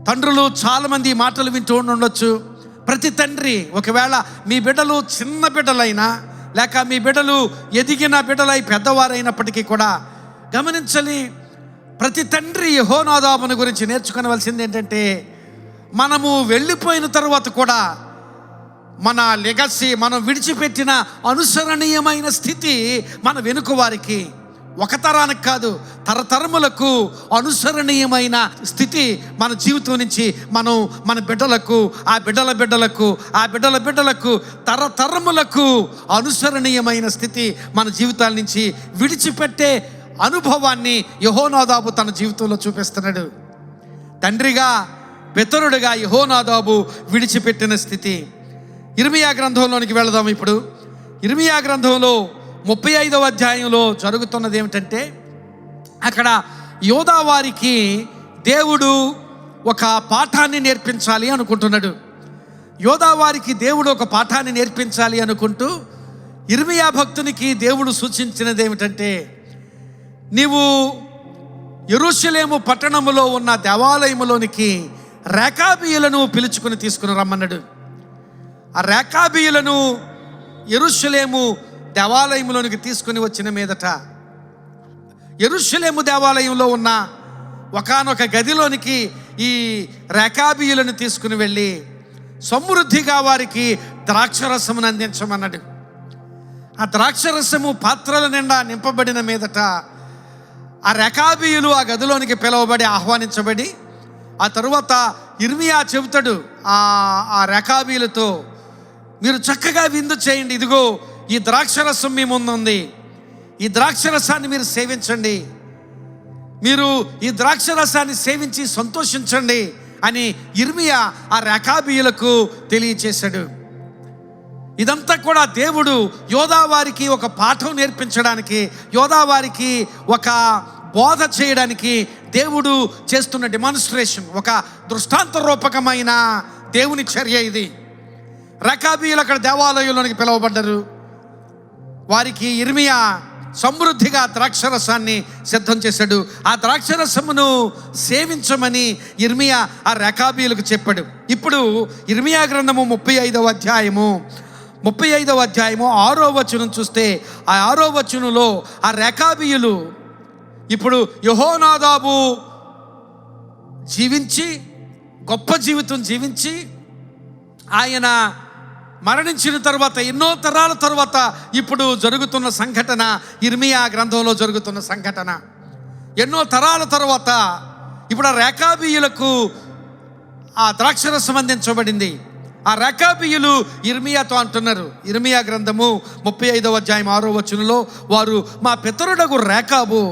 తండ్రులు చాలామంది ఈ మాటలు వింటూ ఉండొచ్చు. ప్రతి తండ్రి, ఒకవేళ మీ బిడ్డలు చిన్న బిడ్డలైనా లేక మీ బిడ్డలు ఎదిగిన బిడ్డలై పెద్దవారైనప్పటికీ కూడా గమనించాలి, ప్రతి తండ్రి యెహోనాదాబుని గురించి నేర్చుకోవలసింది ఏంటంటే, మనము వెళ్ళిపోయిన తర్వాత కూడా మన లెగసీ, మనం విడిచిపెట్టిన అనుసరణీయమైన స్థితి మన వెనుక వారికి, ఒక తరానికి కాదు తరతరములకు అనుసరణీయమైన స్థితి మన జీవితం నుంచి మనం మన బిడ్డలకు, ఆ బిడ్డల బిడ్డలకు, ఆ బిడ్డల బిడ్డలకు, తరతరములకు అనుసరణీయమైన స్థితి మన జీవితాల నుంచి విడిచిపెట్టే అనుభవాన్ని యెహోనాదాబు తన జీవితంలో చూపిస్తున్నాడు. తండ్రిగా, పితరుడిగా యెహోనాదాబు విడిచిపెట్టిన స్థితి. ఇర్మియా గ్రంథంలోనికి వెళదాం. ఇప్పుడు ఇర్మియా గ్రంథంలో 35వ అధ్యాయంలో జరుగుతున్నది ఏమిటంటే, అక్కడ యోధా వారికి దేవుడు ఒక పాఠాన్ని నేర్పించాలి అనుకుంటున్నాడు. యోధా వారికి దేవుడు ఒక పాఠాన్ని నేర్పించాలి అనుకుంటూ ఇర్మియా భక్తునికి దేవుడు సూచించినది ఏమిటంటే, నీవు యెరూషలేము పట్టణములో ఉన్న దేవాలయములోనికి రేకాబీయులను పిలుచుకుని తీసుకుని రమ్మన్నాడు. ఆ రేకాబీయులను యెరూషలేము దేవాలయంలోనికి తీసుకుని వచ్చిన మీదట, యెరూషలేము దేవాలయంలో ఉన్న ఒకానొక గదిలోనికి ఈ రేకాబీయులను తీసుకుని వెళ్ళి సమృద్ధిగా వారికి ద్రాక్షరసమును అందించమన్నాడు. ఆ ద్రాక్షరసము పాత్రల నిండా నింపబడిన మీదట ఆ రేకాబీయులు ఆ గదిలోనికి పిలువబడి ఆహ్వానించబడి, ఆ తరువాత ఇర్మియా చెబుతాడు ఆ రేకాబీయులతో, మీరు చక్కగా విందు చేయండి, ఇదిగో ఈ ద్రాక్షరసం మీ ముందుంది, ఈ ద్రాక్షరసాన్ని మీరు సేవించండి, మీరు ఈ ద్రాక్షరసాన్ని సేవించి సంతోషించండి అని ఇర్మియా ఆ రేకాబీయులకు తెలియచేశాడు. ఇదంతా కూడా దేవుడు యోధా వారికి ఒక పాఠం నేర్పించడానికి, యోధా వారికి ఒక బోధ చేయడానికి దేవుడు చేస్తున్న డెమాన్స్ట్రేషన్, ఒక దృష్టాంత రూపకమైన దేవుని చర్య ఇది. రేకాబీయులు అక్కడ దేవాలయంలోనికి పిలువబడ్డారు. వారికి ఇర్మియా సమృద్ధిగా ద్రాక్షరసాన్ని సిద్ధం చేశాడు. ఆ ద్రాక్షరసమును సేవించమని ఇర్మియా ఆ రేకాబీయులకు చెప్పాడు. ఇప్పుడు ఇర్మియా గ్రంథము 35వ అధ్యాయము 6వ వచనం చూస్తే, ఆ 6వ వచనంలో ఆ రేకాబీయులు ఇప్పుడు యెహోనాదాబు జీవించి, గొప్ప జీవితం జీవించి, ఆయన మరణించిన తర్వాత ఎన్నో తరాల తర్వాత ఇప్పుడు జరుగుతున్న సంఘటన, ఇర్మియా గ్రంథంలో జరుగుతున్న సంఘటన. ఎన్నో తరాల తర్వాత ఇప్పుడు ఆ రేకాబీయులకు ఆ ద్రాక్షరసం అందించబడింది. ఆ రెకాబీయులు ఇర్మియాతో అంటున్నారు, ఇర్మియా గ్రంథము 35వ అధ్యాయం 6వ వచనంలో, వారు మా పితరుడగు రేకాబు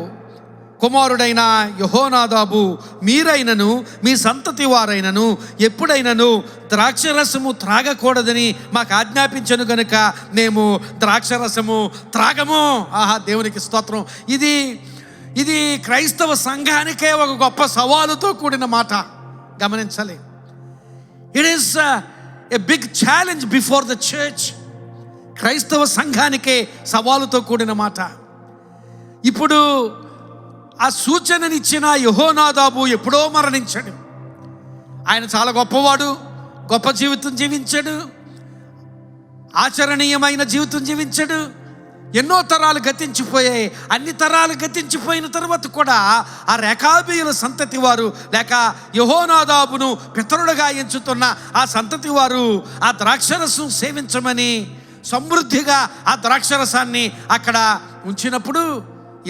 కుమారుడైన యెహోనాదాబు మీరైనను మీ సంతతి వారైనను ఎప్పుడైనను ద్రాక్షరసము త్రాగకూడదని మాకు ఆజ్ఞాపించను గనుక మేము ద్రాక్షరసము త్రాగము. ఆహా, దేవునికి స్తోత్రం. ఇది క్రైస్తవ సంఘానికే ఒక గొప్ప సవాలుతో కూడిన మాట. గమనించాలి. It is a big challenge before the church. క్రైస్తవ సంఘానికే సవాలుతో కూడిన మాట. ఇప్పుడు ఆ సూచననిచ్చిన యెహోనాదాబు ఎప్పుడో మరణించాడు. ఆయన చాలా గొప్పవాడు, గొప్ప జీవితం జీవించాడు, ఆచరణీయమైన జీవితం జీవించాడు. ఎన్నో తరాలు గతించిపోయాయి. అన్ని తరాలు గతించిపోయిన తర్వాత కూడా ఆ రెకాబీయుల సంతతి వారు, లేక యెహోనాదాబును పితరుడుగా ఎంచుతున్న ఆ సంతతి వారు ఆ ద్రాక్షరసం సేవించమని సమృద్ధిగా ఆ ద్రాక్షరసాన్ని అక్కడ ఉంచినప్పుడు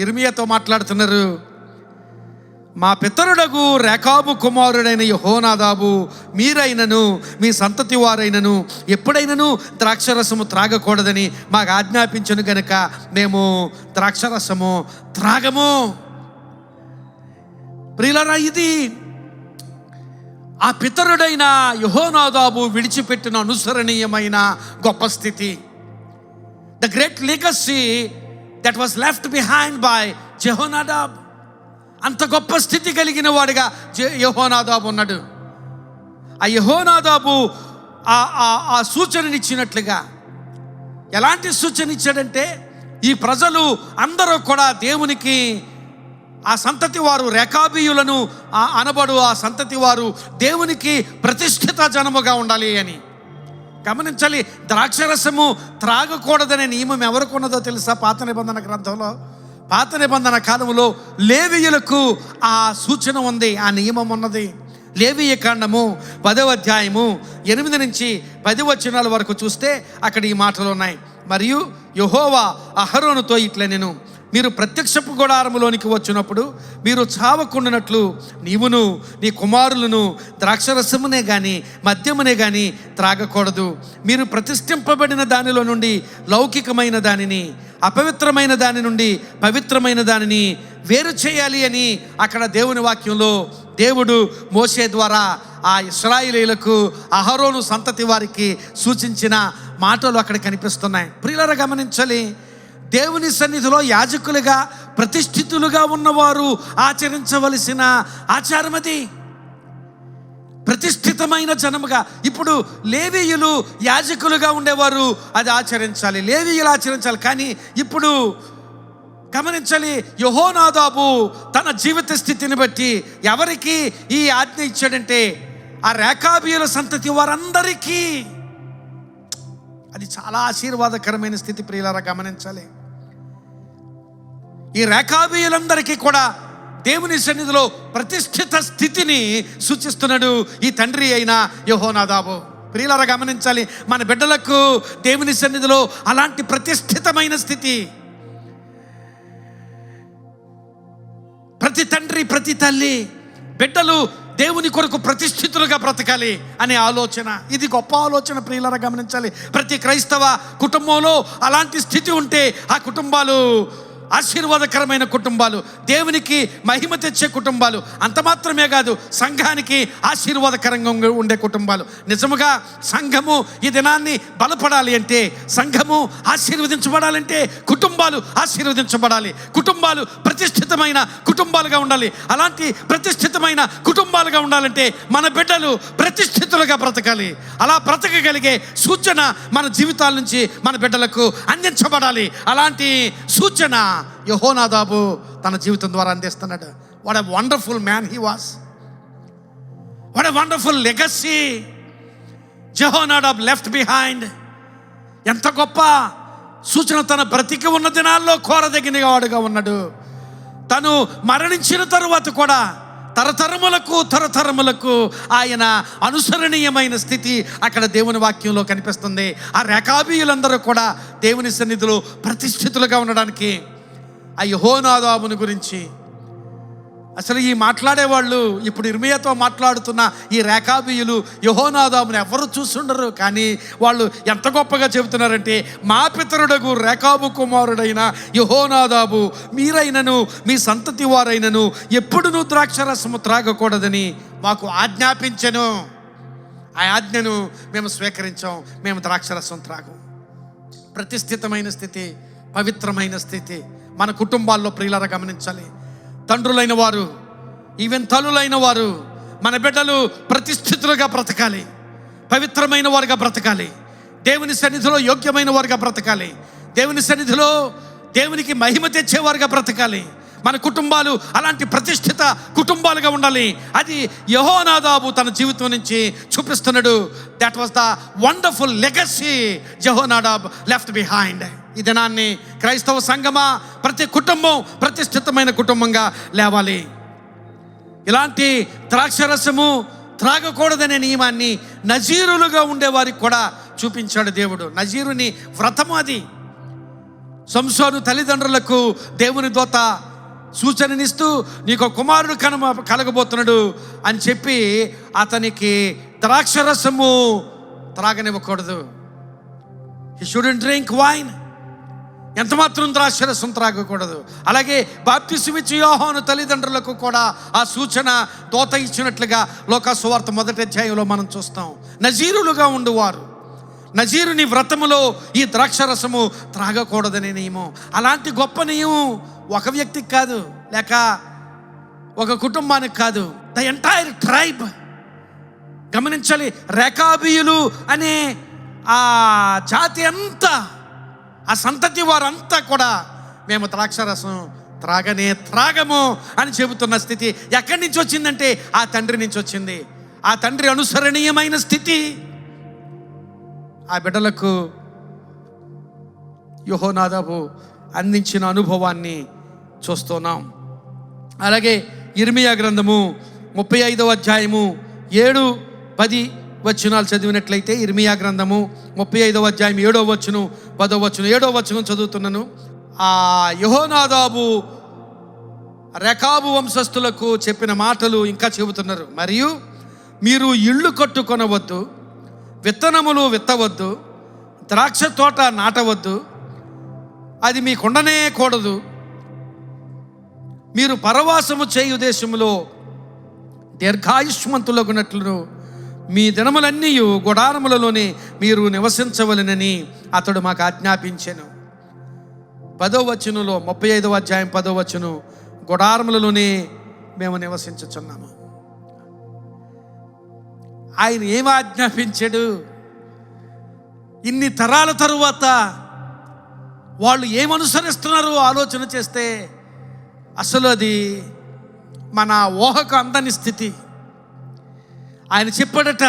ఇర్మియాతో మాట్లాడుతున్నారు. మా పితరుడగు రేకాబు కుమారుడైన యెహోనాదాబు మీరైనను మీ సంతతి వారైనను ఎప్పుడైనను ద్రాక్షరసము త్రాగకూడదని మాకు ఆజ్ఞాపించను గనుక మేము ద్రాక్షరసము త్రాగము. ప్రియులారా, ఇది ఆ పితరుడైన యెహోనాదాబు విడిచిపెట్టిన అనుసరణీయమైన గొప్ప స్థితి. The great legacy that was left behind by జెహోనాదాబ్. అంత గొప్ప స్థితి కలిగిన వాడిగా యెహోనాదాబు ఉన్నాడు. ఆ యెహోనాదాబు ఆ సూచననిచ్చినట్లుగా, ఎలాంటి సూచన ఇచ్చాడంటే, ఈ ప్రజలు అందరూ కూడా దేవునికి, ఆ సంతతి వారు రెకాబీయులను అనబడు ఆ సంతతి వారు దేవునికి ప్రతిష్ఠిత జనముగా ఉండాలి అని. గమనించాలి. ద్రాక్షరసము త్రాగకూడదనే నియమం ఎవరికి ఉన్నదో తెలుసా? పాత నిబంధన గ్రంథంలో, పాత నిబంధన కాలంలో లేవీయులకు ఆ సూచన ఉంది, ఆ నియమం ఉన్నది. లేవీయ కాండము 10వ అధ్యాయము 8 నుంచి 10 వచనాల వరకు చూస్తే అక్కడ ఈ మాటలు ఉన్నాయి. మరియు యెహోవా అహరోనుతో ఇట్లనెను, మీరు ప్రత్యక్షపు గుడారములోనికి వచ్చినప్పుడు మీరు చావకుండానట్లు నీవును నీ కుమారులను ద్రాక్షరసమునే కానీ మద్యమునే కానీ త్రాగకూడదు. మీరు ప్రతిష్ఠింపబడిన దానిలో నుండి లౌకికమైన దానిని, అపవిత్రమైన దాని నుండి పవిత్రమైన దానిని వేరు చేయాలి అని అక్కడ దేవుని వాక్యంలో దేవుడు మోషే ద్వారా ఆ ఇశ్రాయేలీయులకు, అహరోను సంతతి వారికి సూచించిన మాటలు అక్కడ కనిపిస్తున్నాయి. ప్రియులారా, గమనించాలి. దేవుని సన్నిధిలో యాజకులుగా ప్రతిష్ఠితులుగా ఉన్నవారు ఆచరించవలసిన ఆచారం అది. ప్రతిష్ఠితమైన జనముగా. ఇప్పుడు లేవీయులు యాజకులుగా ఉండేవారు, అది ఆచరించాలి, లేవీయులు ఆచరించాలి. కానీ ఇప్పుడు గమనించాలి, యెహోనాదాబు తన జీవిత స్థితిని బట్టి ఎవరికి ఈ ఆజ్ఞ ఇచ్చాడంటే ఆ రేకాబీయుల సంతతి వారందరికీ. అది చాలా ఆశీర్వాదకరమైన స్థితి. ప్రియులారా, గమనించాలి. ఈ రేకాబీయులందరికీ కూడా దేవుని సన్నిధిలో ప్రతిష్ఠిత స్థితిని సూచిస్తున్నాడు ఈ తండ్రి అయిన యెహోనాదాబు. ప్రియులారా, గమనించాలి. మన బిడ్డలకు దేవుని సన్నిధిలో అలాంటి ప్రతిష్ఠితమైన స్థితి. ప్రతి తండ్రి, ప్రతి తల్లి బిడ్డలు దేవుని కొరకు ప్రతిష్ఠితులుగా బ్రతకాలి అనే ఆలోచన, ఇది గొప్ప ఆలోచన. ప్రియులారా, గమనించాలి. ప్రతి క్రైస్తవ కుటుంబంలో అలాంటి స్థితి ఉంటే ఆ కుటుంబాలు ఆశీర్వాదకరమైన కుటుంబాలు, దేవునికి మహిమ తెచ్చే కుటుంబాలు. అంత మాత్రమే కాదు, సంఘానికి ఆశీర్వాదకరంగా ఉండే కుటుంబాలు. నిజముగా సంఘము ఈ దినాన్ని బలపడాలి అంటే, సంఘము ఆశీర్వదించబడాలంటే కుటుంబాలు ఆశీర్వదించబడాలి. కుటుంబాలు ప్రతిష్ఠితమైన కుటుంబాలుగా ఉండాలి. అలాంటి ప్రతిష్ఠితమైన కుటుంబాలుగా ఉండాలంటే మన బిడ్డలు ప్రతిష్ఠితులుగా బ్రతకాలి. అలా బ్రతకగలిగే సూచన మన జీవితాల నుంచి మన బిడ్డలకు అందించబడాలి. అలాంటి సూచన యెహోనాదాబు తన జీవితం ద్వారా అందిస్తున్నాడు. What a wonderful man he was. What a wonderful legacy Jehonadab left behind. ఎంత గొప్ప సూచన. తన బ్రతికి ఉన్న దినాల్లో కోరదగిన వాడుగా ఉన్నాడు. తను మరణించిన తరువాత కూడా తరతరములకు ఆయన అనుసరణీయమైన స్థితి అక్కడ దేవుని వాక్యంలో కనిపిస్తుంది. ఆ రేకాబీయులందరూ కూడా దేవుని సన్నిధిలో ప్రతిష్ఠితులుగా ఉండడానికి ఆ యెహోనాదాబుని గురించి అసలు ఈ మాట్లాడేవాళ్ళు ఇప్పుడు ఇర్మియాతో మాట్లాడుతున్న ఈ రేకాబీయులు యెహోనాదాబుని ఎవరు చూస్తుండరు. కానీ వాళ్ళు ఎంత గొప్పగా చెబుతున్నారంటే, మా పితరుడగు రేకాబు కుమారుడైన యెహోనాదాబు మీరైనను మీ సంతతి వారైనను ఎప్పుడునూ ద్రాక్షరసము త్రాగకూడదని మాకు ఆజ్ఞాపించెను. ఆ ఆజ్ఞను మేము స్వీకరించాం. మేము ద్రాక్షరసం త్రాగం. ప్రతిష్ఠితమైన స్థితి, పవిత్రమైన స్థితి మన కుటుంబాల్లో ప్రియులారా గమనించాలి. తండ్రులైన వారు, ఈవెన్ తల్లులైన వారు, మన బిడ్డలు ప్రతిష్ఠితులుగా బ్రతకాలి, పవిత్రమైన వారుగా బ్రతకాలి, దేవుని సన్నిధిలో యోగ్యమైన వారుగా బ్రతకాలి, దేవుని సన్నిధిలో దేవునికి మహిమ తెచ్చేవారుగా బ్రతకాలి. మన కుటుంబాలు అలాంటి ప్రతిష్ఠిత కుటుంబాలుగా ఉండాలి. అది యెహోనాదాబు తన జీవితం నుంచి చూపిస్తున్నాడు. That was the wonderful legacy Jehonadab left behind. ఈ దినాన్ని క్రైస్తవ సంఘమా, ప్రతి కుటుంబం ప్రతిష్ఠితమైన కుటుంబంగా లేవాలి. ఇలాంటి ద్రాక్షరసము త్రాగకూడదనే నియమాన్ని నజీరులుగా ఉండేవారికి కూడా చూపించాడు దేవుడు. నజీరుని వ్రతము అది. సంసోను తల్లిదండ్రులకు దేవుని దూత సూచననిస్తూ నీకు కుమారుడు కలగబోతున్నాడు అని చెప్పి అతనికి ద్రాక్షరసము త్రాగనివ్వకూడదు. హి షుడెంట్ డ్రింక్ వైన్. ఎంత మాత్రం ద్రాక్షరసం త్రాగకూడదు. అలాగే బాప్తిస్మం ఇచ్చే యోహాను తల్లిదండ్రులకు కూడా ఆ సూచన దూత ఇచ్చినట్లుగా లోకా సువార్త 1వ అధ్యాయంలో మనం చూస్తాం. నజీరులుగా ఉండువారు, నజీరుని వ్రతములో ఈ ద్రాక్షరసము త్రాగకూడదనే నియమం. అలాంటి గొప్ప నియమం ఒక వ్యక్తికి కాదు, లేక ఒక కుటుంబానికి కాదు, ద ఎంటైర్ ట్రైబ్. గమనించాలి, రేకాబీయులు అనే ఆ జాతి అంతా, ఆ సంతతి వారంతా కూడా మేము ద్రాక్షరసం త్రాగము అని చెబుతున్న స్థితి ఎక్కడి నుంచి వచ్చిందంటే ఆ తండ్రి నుంచి వచ్చింది. ఆ తండ్రి అనుసరణీయమైన స్థితి ఆ బిడ్డలకు యెహోనాదాబు అందించిన అనుభవాన్ని చూస్తున్నాం. అలాగే ఇర్మియా గ్రంథము 35వ అధ్యాయము 7-10 వచనాలు చదివినట్లయితే, ఇర్మియా గ్రంథము 35వ అధ్యాయం 7వ వచనం 10వ వచనం 7వ వచనం చదువుతున్నాను. ఆ యెహోనాదాబు రేకాబు వంశస్థులకు చెప్పిన మాటలు ఇంకా చెబుతున్నారు. మరియు మీరు ఇళ్ళు కట్టుకొనవద్దు, విత్తనములు విత్తవద్దు, ద్రాక్ష తోట నాటవద్దు, అది మీకుండనే కూడదు. మీరు పరవాసము చేయు దేశములో దీర్ఘాయుష్మంతులగునట్లు మీ దినములన్నీ గుడారములలోనే మీరు నివసించవలెనని అతడు మాకు ఆజ్ఞాపించెను. 10వ వచనంలో 35వ అధ్యాయం 10వ వచనం, గుడారములలోనే మేము నివసించుచున్నాము. ఆయన ఏమి ఆజ్ఞాపించాడు? ఇన్ని తరాల తరువాత వాళ్ళు ఏమనుసరిస్తున్నారు ఆలోచన చేస్తే అసలు అది మన ఊహకు అందని స్థితి. ఆయన చెప్పాడట,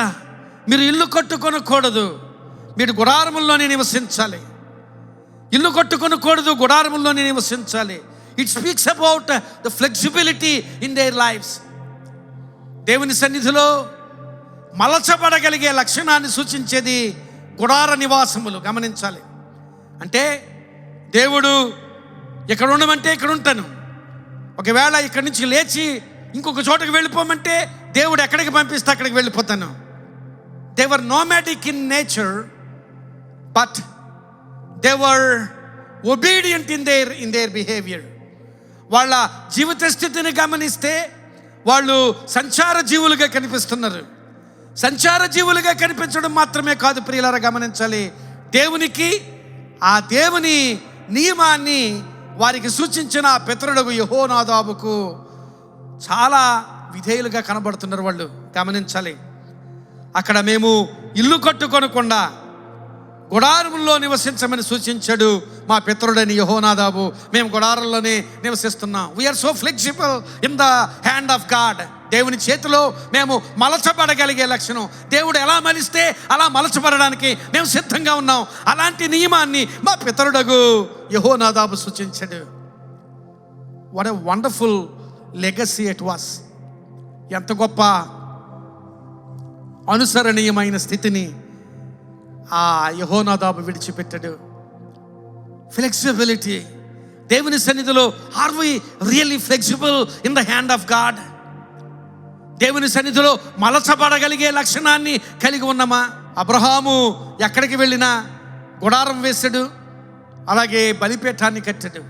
మీరు ఇల్లు కట్టుకొనకూడదు, మీరు గుడారముల్లోనే నివసించాలి. ఇల్లు కట్టుకొనకూడదు, గుడారముల్లోనే నివసించాలి. It speaks about the flexibility in their lives. దేవుని సన్నిధిలో మలచబడగలిగే లక్షణాన్ని సూచించేది గుడార నివాసములు. గమనించాలి. అంటే దేవుడు ఇక్కడ ఉండమంటే ఇక్కడ ఉంటాను, ఒకవేళ ఇక్కడి నుంచి లేచి ఇంకొక చోటకి వెళ్ళిపోమంటే దేవుడు ఎక్కడికి పంపిస్తే అక్కడికి వెళ్ళిపోతాను. They were nomadic in nature, but they were obedient in their behaviour. వాళ్ళ జీవిత స్థితిని గమనిస్తే వాళ్ళు సంచార జీవులుగా కనిపిస్తున్నారు. సంచార జీవులుగా కనిపించడం మాత్రమే కాదు ప్రియులారా, గమనించాలి, దేవునికి ఆ దేవుని నియమాన్ని వారికి సూచించిన పితరుడు యెహోనాదాబుకు చాలా విధేయులుగా కనబడుతున్నారు వాళ్ళు. గమనించాలి, అక్కడ మేము ఇల్లు కట్టుకొనకుండా గుడారంలో నివసించమని సూచించాడు మా పితరుడని యెహోనాదాబు. మేము గుడారంలోనే నివసిస్తున్నాం. We are so flexible in the hand of God. దేవుని చేతిలో మేము మలచబడగలిగే లక్షణం. దేవుడు ఎలా మలిస్తే అలా మలచబడడానికి మేము సిద్ధంగా ఉన్నాం. అలాంటి నియమాన్ని మా పితరుడగు యెహోనాదాబు సూచించాడు. What a wonderful legacy it was. ఎంత గొప్ప అనుసరణీయమైన స్థితిని ఆ యెహోనాదాబు విడిచిపెట్టాడు. ఫ్లెక్సిబిలిటీ. దేవుని సన్నిధిలో are we really flexible in the hand of God? దేవుని సన్నిధిలో మలచబడగలిగే లక్షణాన్ని కలిగి ఉన్నామా? అబ్రహాము ఎక్కడికి వెళ్ళినా గుడారం వేశాడు, అలాగే బలిపీఠాన్ని కట్టాడు.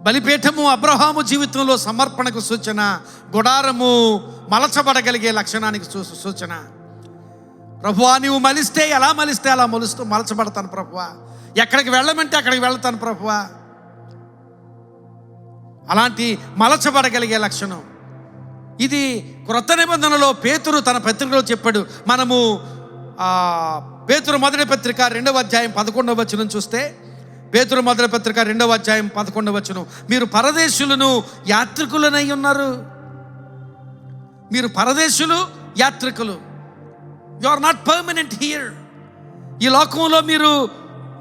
బలిపీఠము అబ్రహాము జీవితంలో సమర్పణకు సూచన, గుడారము మలచబడగలిగే లక్షణానికి సూచన. ప్రభువా, నీవు మలిస్తే ఎలా మలిస్తే అలా మలచబడతాను ప్రభువా, ఎక్కడికి వెళ్ళమంటే అక్కడికి వెళ్తాను ప్రభువా. అలాంటి మలచబడగలిగే లక్షణం ఇది. క్రొత్త నిబంధనలో పేతురు తన పత్రికలో చెప్పాడు. మనము పేతురు మొదటి పత్రిక 2వ అధ్యాయం 11వ వచనం చూస్తే, పేతురు మొదటి పత్రిక 2వ అధ్యాయం 11వ వచనం, మీరు పరదేశులను యాత్రికులనై ఉన్నారు. మీరు పరదేశులు, యాత్రికులు. You are not permanent here. ఈ లోకంలో మీరు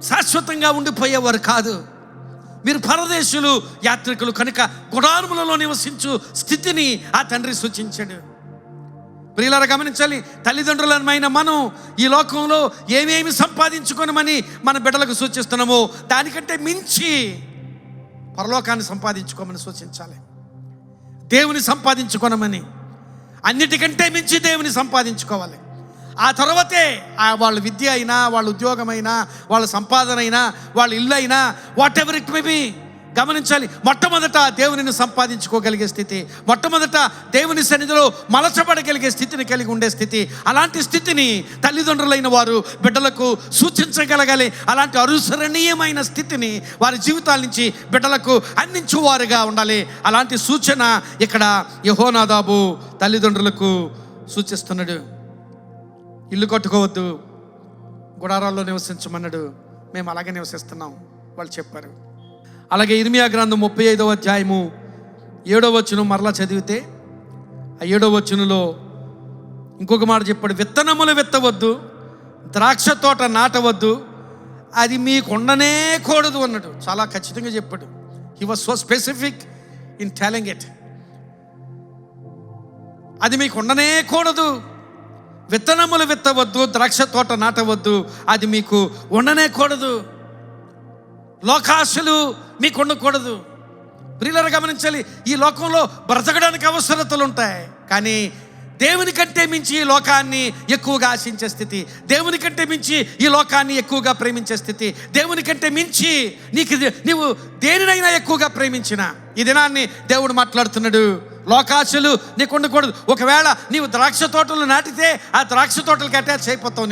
శాశ్వతంగా ఉండిపోయేవారు కాదు. మీరు పరదేశులు, యాత్రికులు. కనుక గుడారములలో నివసించు స్థితిని ఆ తండ్రి సూచించాడు. ప్రియులారా గమనించాలి, తల్లిదండ్రులమైన మనం ఈ లోకంలో ఏమేమి సంపాదించుకోనమని మన బిడ్డలకు సూచిస్తున్నామో దానికంటే మించి పరలోకాన్ని సంపాదించుకోమని సూచించాలి. దేవుని సంపాదించుకోనమని, అన్నిటికంటే మించి దేవుని సంపాదించుకోవాలి. ఆ తర్వాతే వాళ్ళ విద్య అయినా, వాళ్ళ ఉద్యోగం అయినా, వాళ్ళ సంపాదన అయినా, వాళ్ళ ఇల్లు అయినా, what ever it may be. గమనించాలి, మొట్టమొదట దేవునిని సంపాదించుకోగలిగే స్థితి, మొట్టమొదట దేవుని సన్నిధిలో మలచబడగలిగే స్థితిని కలిగి ఉండే స్థితి. అలాంటి స్థితిని తల్లిదండ్రులైన వారు బిడ్డలకు సూచించగలగాలి. అలాంటి అనుసరణీయమైన స్థితిని వారి జీవితాల నుంచి బిడ్డలకు అందించువారుగా ఉండాలి. అలాంటి సూచన ఇక్కడ యెహోనాదాబు తల్లిదండ్రులకు సూచిస్తున్నాడు. ఇల్లు కట్టుకోవద్దు, గుడారాల్లో నివసించమన్నాడు. మేము అలాగే నివసిస్తున్నాం వాళ్ళు చెప్పారు. అలాగే ఇర్మియా గ్రంథం 35వ అధ్యాయము 7వ వచనం మరలా చదివితే, ఆ 7వ వచనంలో ఇంకొక మాట చెప్పాడు, విత్తనములు విత్తవద్దు, ద్రాక్ష తోట నాటవద్దు, అది మీకుండనే కూడదు అన్నాడు. చాలా ఖచ్చితంగా చెప్పాడు. He was so specific in telling it. అది మీకుండనే కూడదు, విత్తనములు విత్తవద్దు, ద్రాక్ష తోట నాటవద్దు, అది మీకు ఉండనే కూడదు. లోకాశలు మీకు ఉండకూడదు. ప్రియులారా గమనించాలి, ఈ లోకంలో బ్రతకడానికి అవసరతలు ఉంటాయి, కానీ దేవుని కంటే మించి ఈ లోకాన్ని ఎక్కువగా ఆశించే స్థితి, దేవుని కంటే మించి ఈ లోకాన్ని ఎక్కువగా ప్రేమించే స్థితి, దేవుని కంటే మించి నీవు దేనినైనా ఎక్కువగా ప్రేమించిన ఈ దినాన్ని దేవుడు మాట్లాడుతున్నాడు. లోకాశలు నీకు ఉండకూడదు. ఒకవేళ నీవు ద్రాక్ష తోటలు నాటితే ఆ ద్రాక్ష తోటలకు అటాచ్ అయిపోతావు.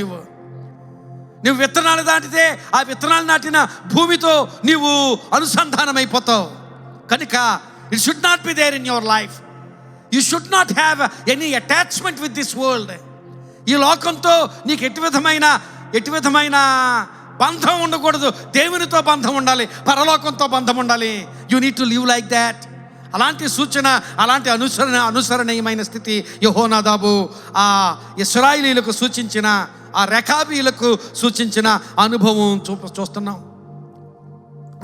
నువ్వు విత్తనాలు నాటితే ఆ విత్తనాలు నాటిన భూమితో నీవు అనుసంధానం అయిపోతావు. కనుక it should not be there in your life. You should not have any attachment with this world. ఈ లోకంతో నీకు ఎటు విధమైన బంధం ఉండకూడదు. దేవునితో బంధం ఉండాలి, పరలోకంతో బంధం ఉండాలి. You need to live like that. అలాంటి సూచన, అలాంటి అనుసరణీయమైన స్థితి యెహోనాదాబు ఆ ఇశ్రాయేలీయులకు సూచించిన, ఆ రెకాబీలకు సూచించిన అనుభవం చూస్తున్నాం.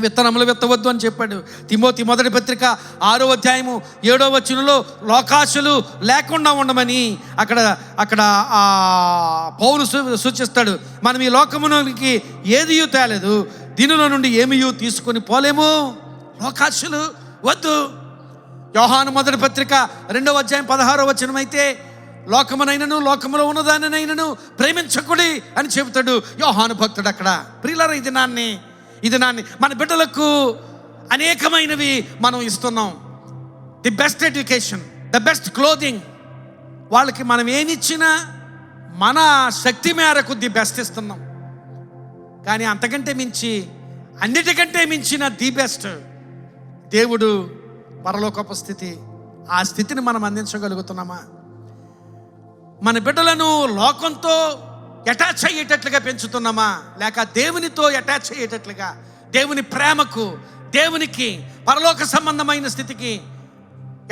విత్తనములు విత్తవద్దు అని చెప్పాడు. తిమోతి మొదటి పత్రిక 6వ అధ్యాయము 7వ వచనంలో లోకాశలు లేకుండా ఉండమని అక్కడ ఆ పౌలు సూచిస్తాడు. మనం ఈ లోకమునికి ఏదియూ తేలేదు, దీనిలో నుండి ఏమియూ తీసుకొని పోలేము. లోకాశలు వద్దు. యోహాను మొదటి పత్రిక 2వ అధ్యాయం 16వ వచనం అయితే, లోకమునైనను లోకములో ఉన్నదానినైనను ప్రేమించకుడి అని చెబుతాడు యోహాను భక్తుడు అక్కడ. ప్రియులారా, ఈ దినాన్ని మన బిడ్డలకు అనేకమైనవి మనం ఇస్తున్నాం. The best education, the best clothing. వాళ్ళకి మనం ఏమిచ్చినా మన శక్తి మేరకు ది బెస్ట్ ఇస్తున్నాం. కానీ అంతకంటే మించి, అన్నిటికంటే మించిన ది బెస్ట్ దేవుడు పరలోకపు స్థితి. ఆ స్థితిని మనం అందించగలుగుతున్నామా? మన బిడ్డలను లోకంతో అటాచ్ అయ్యేటట్లుగా పెంచుతున్నామా, లేక దేవునితో అటాచ్ అయ్యేటట్లుగా, దేవుని ప్రేమకు, దేవునికి, పరలోక సంబంధమైన స్థితికి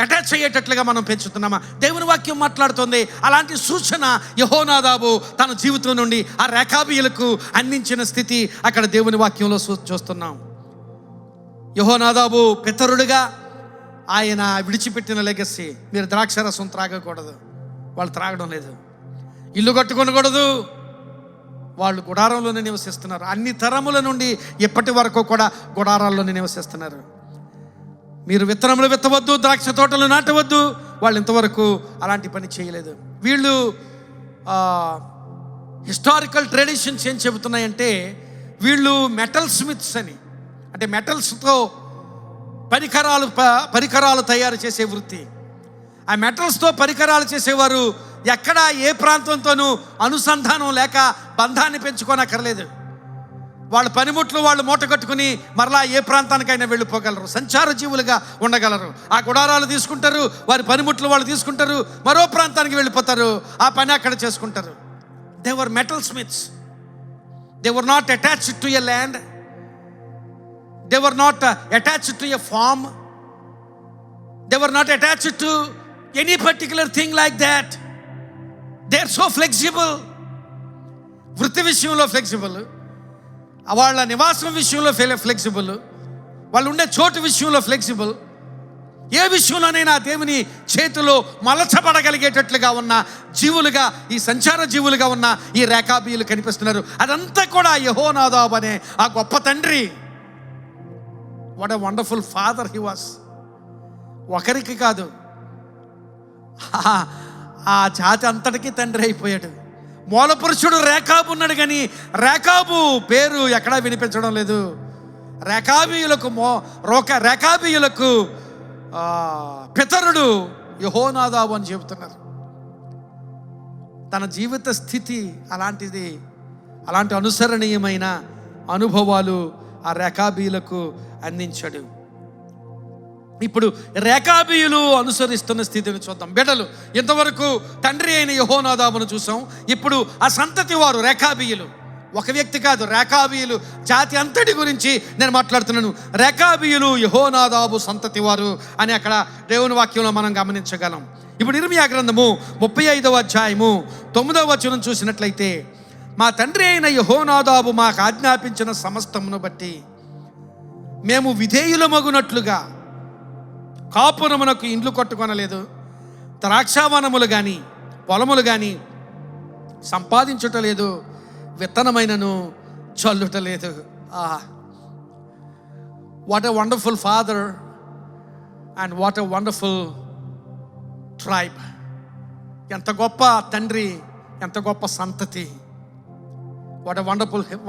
అటాచ్ అయ్యేటట్లుగా మనం పెంచుతున్నామా? దేవుని వాక్యం మాట్లాడుతుంది. అలాంటి సూచన యెహోనాదాబు తన జీవితం నుండి ఆ రెకాబీయులకు అందించిన స్థితి అక్కడ దేవుని వాక్యంలో చూస్తున్నాం. యెహోనాదాబు పితరుడిగా ఆయన విడిచిపెట్టిన లెగసీ, మీరు ద్రాక్షరసం త్రాగకూడదు, వాళ్ళు త్రాగడం లేదు. ఇల్లు కట్టుకొనకూడదు, వాళ్ళు గుడారంలోనే నివసిస్తున్నారు. అన్ని తరముల నుండి ఇప్పటి వరకు కూడా గుడారాల్లోనే నివసిస్తున్నారు. మీరు విత్తనములు విత్తవద్దు, ద్రాక్ష తోటలు నాటవద్దు, వాళ్ళు ఇంతవరకు అలాంటి పని చేయలేదు. వీళ్ళు హిస్టారికల్ ట్రెడిషన్స్ ఏం చెబుతున్నాయంటే వీళ్ళు మెటల్ స్మిత్స్ అని, అంటే మెటల్స్తో పరికరాలు తయారు చేసే వృత్తి. ఆ మెటల్స్తో పరికరాలు చేసేవారు ఎక్కడ ఏ ప్రాంతంతోనూ అనుసంధానం లేక బంధాన్ని పెంచుకోనక్కర్లేదు. వాళ్ళ పనిముట్లు వాళ్ళు మూట కట్టుకుని మరలా ఏ ప్రాంతానికైనా వెళ్ళిపోగలరు, సంచార జీవులుగా ఉండగలరు. ఆ గుడారాలు తీసుకుంటారు, వారి పనిముట్లు వాళ్ళు తీసుకుంటారు, మరో ప్రాంతానికి వెళ్ళిపోతారు, ఆ పని అక్కడ చేసుకుంటారు. They were metal smiths. They were not attached to a land. They were not attached to a farm. They were not attached to any particular thing like that. They are so flexible. వృత్తి విషయంలో flexible, వాళ్ళ నివాసం విషయంలో flexible, వాళ్ళు ఉండే చోటు విషయంలో flexible. ఏ విషయంలోనైనా దేవుని చేతిలో మలచబడగలిగేటట్లుగా ఉన్న జీవులుగా, ఈ సంచార జీవులుగా ఉన్న ఈ రేకాబీయులు కనిపిస్తున్నారు. అదంతా కూడా యెహోనాదాబు అనే ఆ గొప్ప తండ్రి. What a wonderful father he was. ఒకరికి కాదు, ఆ జాతి అంతటికీ తండ్రి అయిపోయాడు. మూలపురుషుడు రేకాబు ఉన్నాడు, కానీ రేకాబు పేరు ఎక్కడా వినిపించడం లేదు. రేకాబీయులకు పితరుడు యెహోనాదాబు అని చెబుతున్నారు. తన జీవిత స్థితి అలాంటిది. అలాంటి అనుసరణీయమైన అనుభవాలు ఆ రేకాబీయులకు అందించాడు. ఇప్పుడు రేకాబీయులు అనుసరిస్తున్న స్థితిని చూద్దాం. బిడ్డలు, ఇంతవరకు తండ్రి అయిన యెహోనాదాబును చూసాం. ఇప్పుడు ఆ సంతతి వారు రేకాబీయులు. ఒక వ్యక్తి కాదు, రేకాబీయులు జాతి అంతటి గురించి నేను మాట్లాడుతున్నాను. రేకాబీయులు యెహోనాదాబు సంతతి వారు అని అక్కడ దేవుని వాక్యంలో మనం గమనించగలం. ఇప్పుడు ఇర్మియా గ్రంథము 35వ అధ్యాయము 9వ వచనం చూసినట్లయితే, మా తండ్రి అయిన యెహోనాదాబు మాకు ఆజ్ఞాపించిన సమస్తమును బట్టి మేము విధేయులమగునట్లుగా కాపురమునకు ఇండ్లు కట్టుకొనలేదు, ద్రాక్షావనములు కానీ పొలములు కానీ సంపాదించుటలేదు, విత్తనమైనను చల్లుటలేదు. What a wonderful father and what a wonderful tribe. ఎంత గొప్ప తండ్రి, ఎంత గొప్ప సంతతి. What a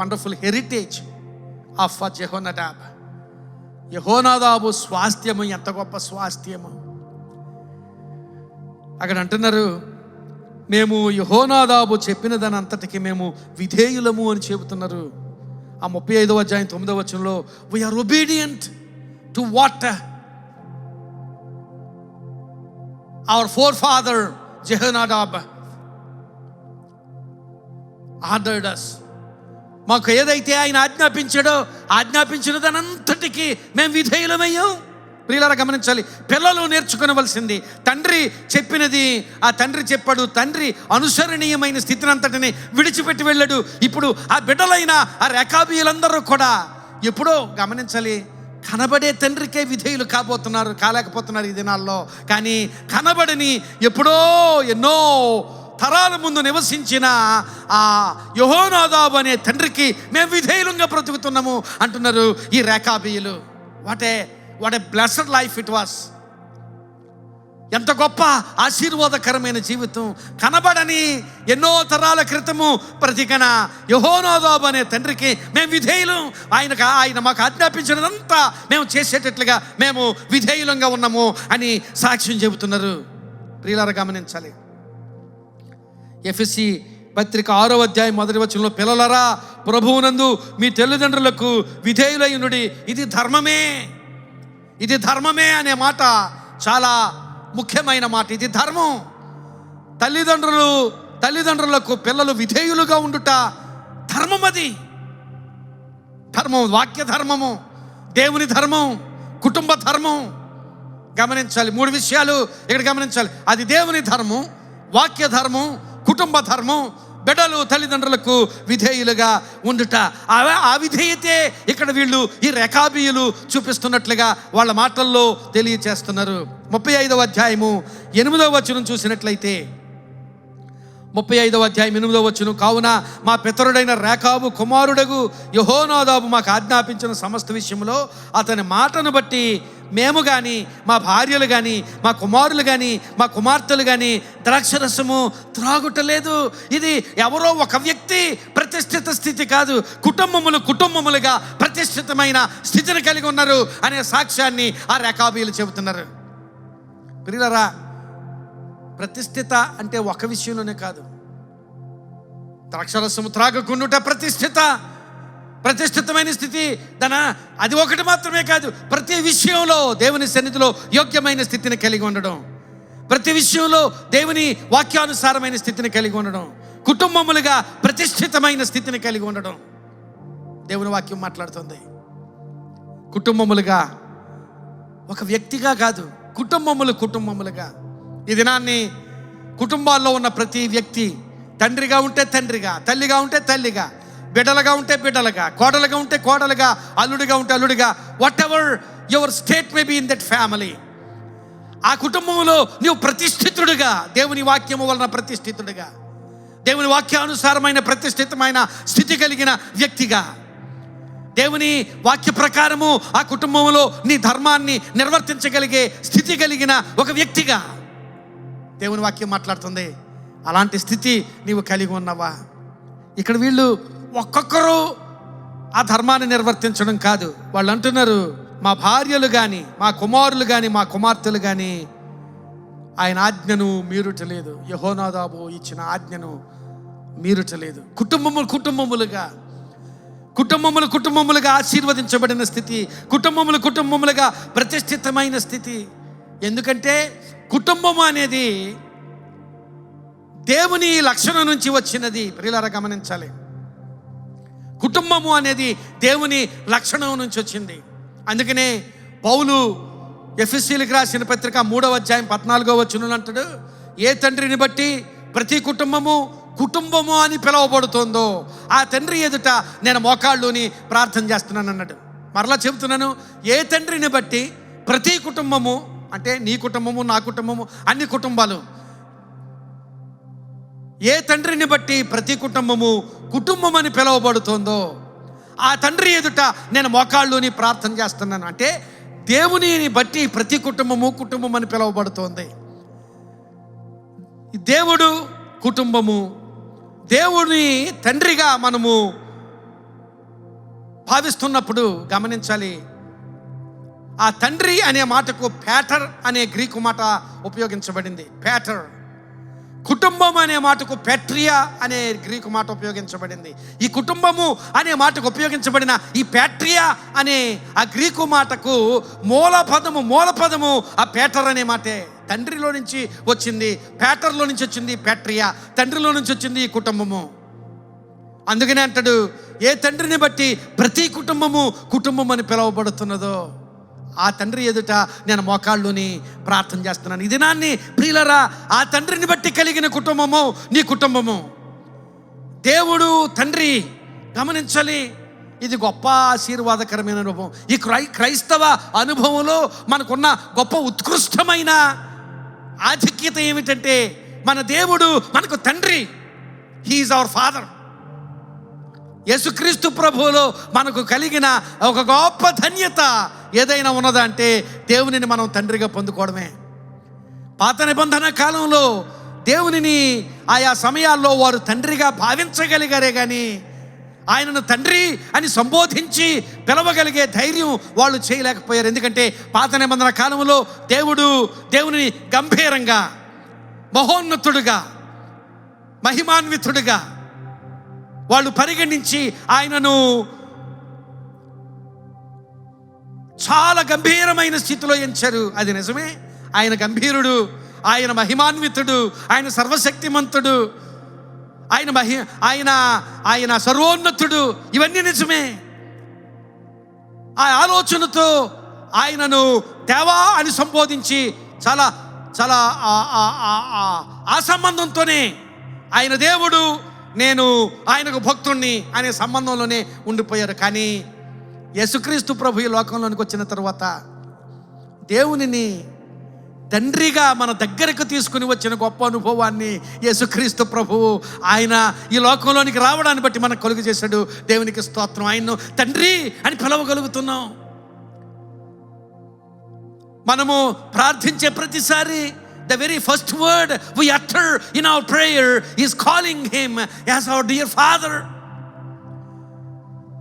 wonderful heritage of Jehonadab. యెహోనాదాబు స్వాస్థ్యము ఎంత గొప్ప స్వాస్థ్యము. అక్కడ అంటున్నారు, మేము యెహోనాదాబు చెప్పిన దాని అంతటికి మేము విధేయులము అని చెబుతున్నారు. ఆ 35వ అధ్యాయం 9వ వచనంలో, we are obedient to what our forefather Jehonadab ordered us. మాకు ఏదైతే ఆయన ఆజ్ఞాపించిన దానంతటికీ మేము విధేయులమయ్యాం. ప్రియులారా గమనించాలి, పిల్లలు నేర్చుకునవలసింది తండ్రి చెప్పినది. ఆ తండ్రి చెప్పాడు, తండ్రి అనుసరణీయమైన స్థితిని అంతటిని విడిచిపెట్టి వెళ్ళాడు. ఇప్పుడు ఆ బిడ్డలైన ఆ రేకాబీయులందరూ కూడా ఎప్పుడో గమనించాలి, కనబడే తండ్రికే విధేయులు కాలేకపోతున్నారు ఈ దినాల్లో. కానీ కనబడని ఎప్పుడో ఎన్నో తరాల ముందు నివసించిన ఆ యెహోనాదాబు అనే తండ్రికి మేము విధేయులంగా బ్రతుకుతున్నాము అంటున్నారు ఈ రేకాబీయులు. What a blessed life it was. ఎంత గొప్ప ఆశీర్వాదకరమైన జీవితం. కనబడని ఎన్నో తరాల క్రితము బ్రతికిన యెహోనాదాబు అనే తండ్రికి మేము విధేయులం, ఆయన మాకు ఆజ్ఞాపించినదంతా మేము చేసేటట్లుగా మేము విధేయులంగా ఉన్నాము అని సాక్ష్యం చెబుతున్నారు. ప్రియులారా గమనించాలి, ఎఫెసీ పత్రిక 6వ అధ్యాయం 1వ వచనంలో, పిల్లలరా ప్రభువునందు మీ తల్లిదండ్రులకు విధేయులైనడి, ఇది ధర్మమే అనే మాట చాలా ముఖ్యమైన మాట. ఇది ధర్మం. తల్లిదండ్రులకు పిల్లలు విధేయులుగా ఉండుట ధర్మం. అది ధర్మం, వాక్య ధర్మము, దేవుని ధర్మం, కుటుంబ ధర్మం. గమనించాలి, 3 విషయాలు ఇక్కడ గమనించాలి. అది దేవుని ధర్మం, వాక్య ధర్మం, కుటుంబ ధర్మం, బిడ్డలు తల్లిదండ్రులకు విధేయులుగా ఉండుట. ఆ విధేయతే ఇక్కడ వీళ్ళు ఈ రేకాబీయులు చూపిస్తున్నట్లుగా వాళ్ళ మాటల్లో తెలియచేస్తున్నారు. 35వ అధ్యాయము 8వ వచనం చూసినట్లయితే, 35వ అధ్యాయం 8వ వచనం, కావున మా పితరుడైన రేకాబు కుమారుడగు యెహోనాదాబు మాకు ఆజ్ఞాపించిన సమస్త విషయంలో అతని మాటను బట్టి మేము కానీ మా భార్యలు కానీ మా కుమారులు కానీ మా కుమార్తెలు కానీ ద్రాక్షరసము త్రాగుటలేదు. ఇది ఎవరో ఒక వ్యక్తి ప్రతిష్ఠిత స్థితి కాదు, కుటుంబములుగా ప్రతిష్ఠితమైన స్థితిని కలిగి ఉన్నారు అనే సాక్ష్యాన్ని ఆ రేకాబీయులు చెబుతున్నారు. ప్రియులారా, ప్రతిష్ఠిత అంటే ఒక విషయంలోనే కాదు. ద్రాక్షరసము త్రాగకుండుట ప్రతిష్ఠితమైన స్థితి అది ఒకటి మాత్రమే కాదు, ప్రతి విషయంలో దేవుని సన్నిధిలో యోగ్యమైన స్థితిని కలిగి ఉండడం, ప్రతి విషయంలో దేవుని వాక్యానుసారమైన స్థితిని కలిగి ఉండడం, కుటుంబములుగా ప్రతిష్ఠితమైన స్థితిని కలిగి ఉండడం. దేవుని వాక్యం మాట్లాడుతుంది. కుటుంబములుగా, ఒక వ్యక్తిగా కాదు, కుటుంబములుగా. ఈ దినాన్ని కుటుంబాల్లో ఉన్న ప్రతి వ్యక్తి తండ్రిగా ఉంటే తండ్రిగా, తల్లిగా ఉంటే తల్లిగా, బిడ్డలుగా ఉంటే బిడ్డలుగా, కోడలుగా ఉంటే కోడలుగా, అల్లుడిగా ఉంటే అల్లుడిగా, whatever your state may be in that family, ఆ కుటుంబంలో నీవు ప్రతిష్ఠితుడిగా, దేవుని వాక్యము వలన ప్రతిష్ఠితుడిగా, దేవుని వాక్యానుసారమైన ప్రతిష్ఠితమైన స్థితి కలిగిన వ్యక్తిగా, దేవుని వాక్య ప్రకారము ఆ కుటుంబంలో నీ ధర్మాన్ని నిర్వర్తించగలిగే స్థితి కలిగిన ఒక వ్యక్తిగా దేవుని వాక్యం మాట్లాడుతుంది. అలాంటి స్థితి నీవు కలిగి ఉన్నావా? ఇక్కడ వీళ్ళు ఒక్కొక్కరు ఆ ధర్మాన్ని నిర్వర్తించడం కాదు, వాళ్ళు అంటున్నారు మా భార్యలు కానీ మా కుమారులు కానీ మా కుమార్తెలు కానీ ఆయన ఆజ్ఞను మీరుటలేదు, యెహోనాదాబు ఇచ్చిన ఆజ్ఞను మీరుటలేదు. కుటుంబములుగా ఆశీర్వదించబడిన స్థితి, కుటుంబములుగా ప్రతిష్ఠితమైన స్థితి. ఎందుకంటే కుటుంబము అనేది దేవుని లక్షణం నుంచి వచ్చినది. ప్రియులారా, గమనించాలి, కుటుంబము అనేది దేవుని లక్షణం నుంచి వచ్చింది. అందుకనే పౌలు ఎఫెసీయులకు రాసిన పత్రిక 3వ అధ్యాయం 14వ వచనంలో అంటాడు, ఏ తండ్రిని బట్టి ప్రతి కుటుంబము అని పిలువబడుతోందో ఆ తండ్రి ఎదుట నేను మోకాళ్ళుని ప్రార్థన చేస్తున్నాను అన్నాడు. మరలా చెబుతున్నాను, ఏ తండ్రిని బట్టి ప్రతి కుటుంబము అంటే నీ కుటుంబము, నా కుటుంబము, అన్ని కుటుంబాలు, ఏ తండ్రిని బట్టి ప్రతి కుటుంబం అని పిలువబడుతోందో ఆ తండ్రి ఎదుట నేను మోకాళ్ళుని ప్రార్థన చేస్తున్నాను. అంటే దేవునిని బట్టి ప్రతి కుటుంబం అని పిలువబడుతోంది. దేవుడు కుటుంబము, దేవుని తండ్రిగా మనము భావిస్తున్నప్పుడు గమనించాలి, ఆ తండ్రి అనే మాటకు ప్యాటర్ అనే గ్రీకు మాట ఉపయోగించబడింది. ప్యాటర్. కుటుంబం అనే మాటకు ప్యాట్రియా అనే గ్రీకు మాట ఉపయోగించబడింది. ఈ కుటుంబము అనే మాటకు ఉపయోగించబడిన ఈ ప్యాట్రియా అనే ఆ గ్రీకు మాటకు మూల పదము ఆ ప్యాటర్ అనే మాటే. తండ్రిలో నుంచి వచ్చింది, ప్యాటర్లో నుంచి వచ్చింది ప్యాట్రియా, తండ్రిలో నుంచి వచ్చింది ఈ కుటుంబము. అందుకనే అంటాడు, ఏ తండ్రిని బట్టి ప్రతి కుటుంబం అని పిలువబడుతున్నదో ఆ తండ్రి ఎదుట నేను మోకాళ్ళుని ప్రార్థన చేస్తున్నాను. ఈ దినాన్ని ప్రియులరా, ఆ తండ్రిని బట్టి కలిగిన కుటుంబము నీ కుటుంబము. దేవుడు తండ్రి, గమనించాలి, ఇది గొప్ప ఆశీర్వాదకరమైన అనుభవం. ఈ క్రైస్తవ అనుభవంలో మనకున్న గొప్ప ఉత్కృష్టమైన ఆధిక్యత ఏమిటంటే, మన దేవుడు మనకు తండ్రి. He is our father. యేసుక్రీస్తు ప్రభువులో మనకు కలిగిన ఒక గొప్ప ధన్యత ఏదైనా ఉన్నదా అంటే దేవునిని మనం తండ్రిగా పొందుకోవడమే. పాత నిబంధన కాలంలో దేవునిని ఆయా సమయాల్లో వారు తండ్రిగా భావించగలిగారే కానీ ఆయనను తండ్రి అని సంబోధించి పిలవగలిగే ధైర్యం వాళ్ళు చేయలేకపోయారు. ఎందుకంటే పాత నిబంధన కాలంలో దేవుని గంభీరంగా, మహోన్నతుడుగా, మహిమాన్వితుడుగా వాళ్ళు పరిగణించి ఆయనను చాలా గంభీరమైన స్థితిలో ఎంచారు. అది నిజమే, ఆయన గంభీరుడు, ఆయన మహిమాన్వితుడు, ఆయన సర్వశక్తిమంతుడు, ఆయన సర్వోన్నతుడు, ఇవన్నీ నిజమే. ఆ ఆలోచనతో ఆయనను దేవా అని సంబోధించి చాలా చాలా ఆ సంబంధంతోనే ఆయన దేవుడు, నేను ఆయనకు భక్తుణ్ణి అనే సంబంధంలోనే ఉండిపోయారు. కానీ యేసుక్రీస్తు ప్రభు ఈ లోకంలోనికి వచ్చిన తర్వాత దేవునిని తండ్రిగా మన దగ్గరకు తీసుకుని వచ్చిన గొప్ప అనుభవాన్ని యేసుక్రీస్తు ప్రభువు ఆయన ఈ లోకంలోనికి రావడాన్ని బట్టి మనకు కలుగు చేశాడు. దేవునికి స్తోత్రం. ఆయన్ను తండ్రి అని పిలవగలుగుతున్నాం. మనము ప్రార్థించే ప్రతిసారి the very first word we utter in our prayer is calling him as our dear father.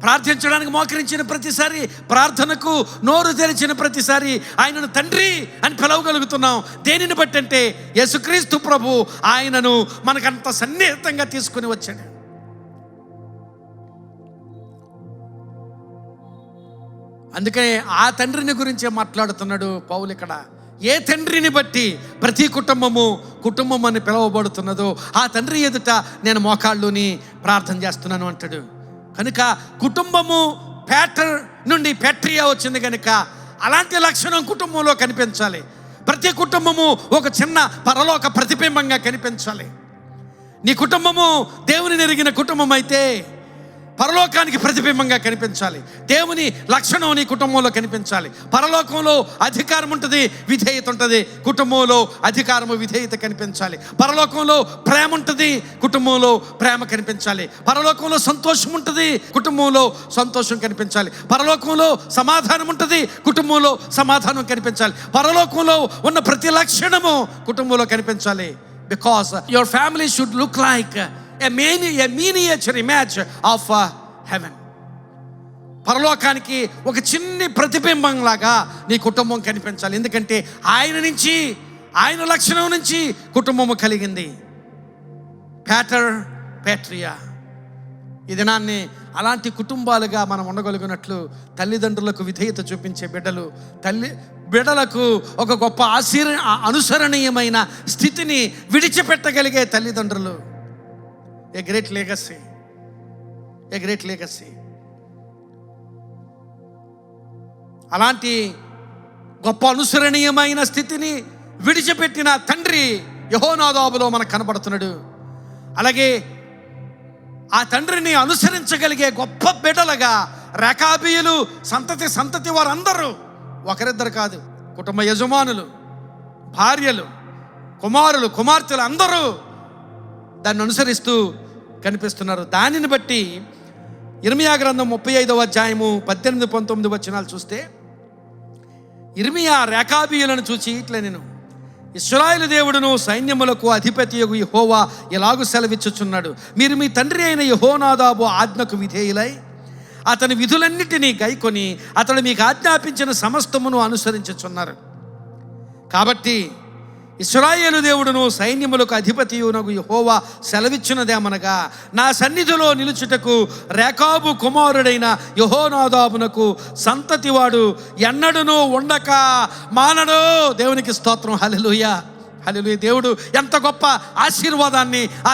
ప్రార్థించడానికి మోకరించిన ప్రతిసారి, ప్రార్థనకు నోరు తెరిచిన ప్రతిసారి ఆయనను తండ్రి అని పిలవగలుగుతున్నాం. దేనిని బట్టి అంటే యేసుక్రీస్తు ప్రభు ఆయనను మనకంత సన్నిహితంగా తీసుకుని వచ్చాడు. అందుకనే ఆ తండ్రిని గురించే మాట్లాడుతున్నాడు పౌలు ఇక్కడ. ఏ తండ్రిని బట్టి ప్రతి కుటుంబం అని పిలువబడుతున్నదో ఆ తండ్రి ఎదుట నేను మోకాళ్ళుని ప్రార్థన చేస్తున్నాను అంటాడు. కనుక కుటుంబము ప్యాటర్ నుండి పెట్రియా వచ్చింది కనుక అలాంటి లక్షణం కుటుంబంలో కనిపించాలి. ప్రతి కుటుంబము ఒక చిన్న పరలోక ప్రతిబింబంగా కనిపించాలి. నీ కుటుంబము దేవుని ఎరిగిన కుటుంబం అయితే పరలోకానికి ప్రతిబింబంగా కనిపించాలి. దేవుని లక్షణం నీ కుటుంబంలో కనిపించాలి. పరలోకంలో అధికారం ఉంటుంది, విధేయత ఉంటుంది. కుటుంబంలో అధికారము విధేయత కనిపించాలి. పరలోకంలో ప్రేమ ఉంటుంది, కుటుంబంలో ప్రేమ కనిపించాలి. పరలోకంలో సంతోషం ఉంటుంది, కుటుంబంలో సంతోషం కనిపించాలి. పరలోకంలో సమాధానం ఉంటుంది, కుటుంబంలో సమాధానం కనిపించాలి. పరలోకంలో ఉన్న ప్రతి లక్షణము కుటుంబంలో కనిపించాలి. Because your family should look like a miniature image of heaven. పరలోకానికి ఒక చిన్ని ప్రతిబింబం లాగా నీ కుటుంబం కనిపించాలి. ఎందుకంటే ఆయన నుంచి, ఆయన లక్షణం నుంచి కుటుంబము కలిగింది. ప్యాట్రియా. ఈ దినాన్ని అలాంటి కుటుంబాలుగా మనం ఉండగలిగినట్లు తల్లిదండ్రులకు విధేయత చూపించే బిడ్డలకు ఒక గొప్ప అనుసరణీయమైన స్థితిని విడిచిపెట్టగలిగే తల్లిదండ్రులు. A great legacy. అలాంటి గొప్ప అనుసరణీయమైన స్థితిని విడిచిపెట్టిన తండ్రి యెహోనాదాబులో మనకు కనబడుతున్నాడు. అలాగే ఆ తండ్రిని అనుసరించగలిగే గొప్ప బిడ్డలుగా రేకాబీయులు సంతతి వారందరూ, ఒకరిద్దరు కాదు, కుటుంబ యజమానులు, భార్యలు, కుమారులు, కుమార్తెలు అందరూ దాన్ని అనుసరిస్తూ కనిపిస్తున్నారు. దానిని బట్టి ఇర్మియా గ్రంథం 35వ అధ్యాయము 18-19 వచనాలు చూస్తే, ఇర్మియా రేకాబీయులను చూచి ఇట్లా నేను ఇశ్రాయేలు దేవుడును సైన్యములకు అధిపతియగు యెహోవా ఎలాగూ సెలవిచ్చుచున్నాడు, మీరు మీ తండ్రి అయిన యెహోనాదాబు ఆజ్ఞకు విధేయులై అతని విధులన్నిటినీ గైకొని అతడు మీకు ఆజ్ఞాపించిన సమస్తమును అనుసరించుచున్నారు. కాబట్టి ఇశ్రాయేలు దేవుడును సైన్యములకు అధిపతియునగు యెహోవా సెలవిచ్చినదేమనగా, నా సన్నిధిలో నిలుచుటకు రేకాబు కుమారుడైన యెహోనాదాబునకు సంతతివాడు ఎన్నడూనూ ఉండక మానడు. దేవునికి స్తోత్రం. హల్లెలూయా. దేవుడు ఎంత గొప్ప ఆశీర్వాదాన్ని ఆ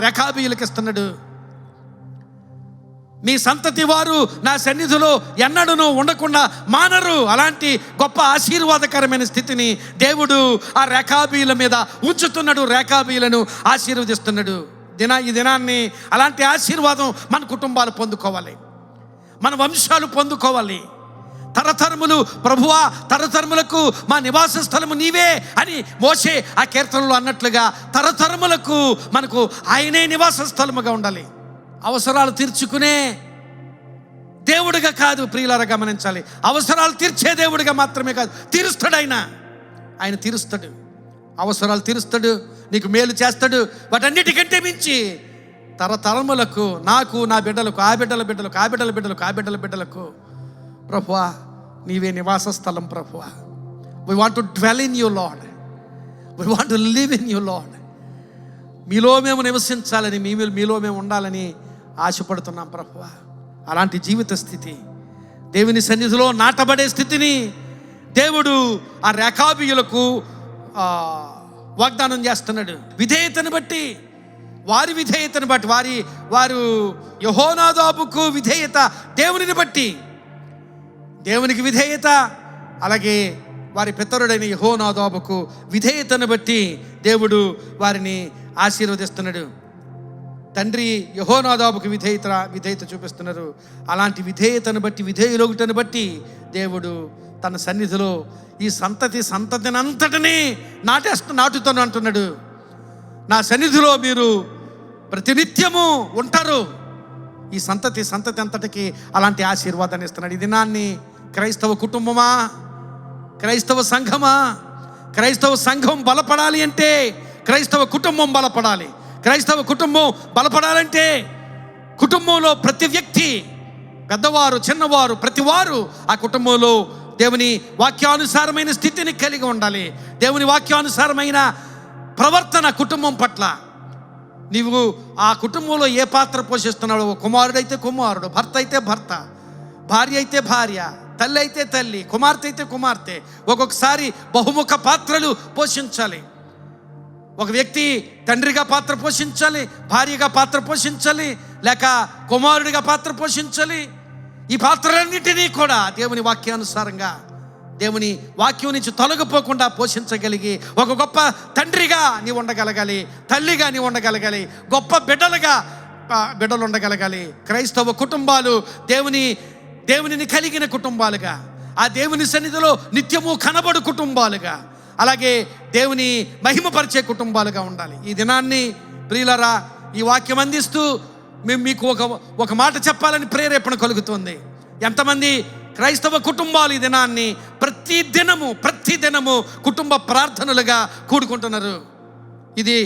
రేకాబీయులకు ఇస్తున్నాడు. మీ సంతతి వారు నా సన్నిధిలో ఎన్నడూనూ ఉండకుండా మానరు. అలాంటి గొప్ప ఆశీర్వాదకరమైన స్థితిని దేవుడు ఆ రేకాబీయుల మీద ఉంచుతున్నాడు. రేకాబీయులను ఆశీర్వదిస్తున్నాడు. ఈ దినాన్ని అలాంటి ఆశీర్వాదం మన కుటుంబాలు పొందుకోవాలి, మన వంశాలు పొందుకోవాలి. తరతరములు ప్రభువా, తరతరములకు మా నివాస స్థలము నీవే అని మోషే ఆ కీర్తనలో అన్నట్లుగా తరతరములకు మనకు ఆయనే నివాస స్థలముగా ఉండాలి. అవసరాలు తీర్చుకునే దేవుడిగా కాదు, ప్రియులారా గమనించాలి. అవసరాలు తీర్చే దేవుడిగా మాత్రమే కాదు, తీరుస్తాడు ఆయన తీరుస్తాడు. అవసరాలు తీరుస్తాడు, నీకు మేలు చేస్తాడు. వాటన్నిటికంటే మించి తరతరములకు, నాకు, నా బిడ్డలకు, ఆ బిడ్డల బిడ్డలకు, ఆ బిడ్డల బిడ్డలకు, ఆ బిడ్డల బిడ్డలకు ప్రభువా నీవే నివాస స్థలం. ప్రభువా, we want to dwell in you, Lord. We want to live in you, Lord. మీలో మేము నివసించాలని, మీలో మేము ఉండాలని ఆశపడుతున్నాం ప్రభువా. అలాంటి జీవిత స్థితి, దేవుని సన్నిధిలో నాటబడే స్థితిని దేవుడు ఆ రేకాబీయులకు వాగ్దానం చేస్తున్నాడు. విధేయతను బట్టి, వారి విధేయతను బట్టి, వారు యెహోనాదాబుకు విధేయత, దేవునిని బట్టి దేవునికి విధేయత, అలాగే వారి పితరుడైన యెహోనాదాబుకు విధేయతను బట్టి దేవుడు వారిని ఆశీర్వదిస్తున్నాడు. తండ్రి యెహోనాదాబుకు విధేయత చూపిస్తున్నారు. అలాంటి విధేయతను బట్టి, విధేయులొకటను బట్టి దేవుడు తన సన్నిధిలో ఈ సంతతినంతటినీ నాటుతాను అంటున్నాడు. నా సన్నిధిలో మీరు ప్రతినిత్యము ఉంటారు. ఈ సంతతి అంతటికి అలాంటి ఆశీర్వాదాన్ని ఇస్తున్నాడు. ఈ దినాన్ని క్రైస్తవ కుటుంబమా, క్రైస్తవ సంఘమా, క్రైస్తవ సంఘం బలపడాలి అంటే క్రైస్తవ కుటుంబం బలపడాలి. క్రైస్తవ కుటుంబం బలపడాలంటే కుటుంబంలో ప్రతి వ్యక్తి, పెద్దవారు చిన్నవారు, ప్రతివారు ఆ కుటుంబంలో దేవుని వాక్యానుసారమైన స్థితిని కలిగి ఉండాలి. దేవుని వాక్యానుసారమైన ప్రవర్తన కుటుంబం పట్ల. నీవు ఆ కుటుంబంలో ఏ పాత్ర పోషిస్తున్నాడో, కుమారుడైతే కుమారుడు, భర్త అయితే భర్త, భార్య అయితే భార్య, తల్లి అయితే తల్లి, కుమార్తె అయితే కుమార్తె, ఒక్కొక్కసారి బహుముఖ పాత్రలు పోషించాలి. ఒక వ్యక్తి తండ్రిగా పాత్ర పోషించాలి, భార్యగా పాత్ర పోషించాలి, లేక కుమారుడిగా పాత్ర పోషించాలి. ఈ పాత్రలన్నిటినీ కూడా దేవుని వాక్యానుసారంగా, దేవుని వాక్యం నుంచి తొలగిపోకుండా పోషించగలిగి ఒక గొప్ప తండ్రిగా నీవు ఉండగలగాలి, తల్లిగా నీవు ఉండగలగాలి, గొప్ప బిడ్డలు ఉండగలగాలి. క్రైస్తవ కుటుంబాలు దేవునిని కలిగిన కుటుంబాలుగా, ఆ దేవుని సన్నిధిలో నిత్యము కనబడు కుటుంబాలుగా, అలాగే దేవుని మహిమపరిచే కుటుంబాలుగా ఉండాలి. ఈ దినాన్ని ప్రియులరా, ఈ వాక్యం అందిస్తూ మేము మీకు ఒక మాట చెప్పాలని ప్రేరేపణ కలుగుతుంది. ఎంతమంది క్రైస్తవ కుటుంబాలు ఈ దినాన్ని ప్రతిదినము కుటుంబ ప్రార్థనలుగా కూడుకుంటున్నారు? ఇది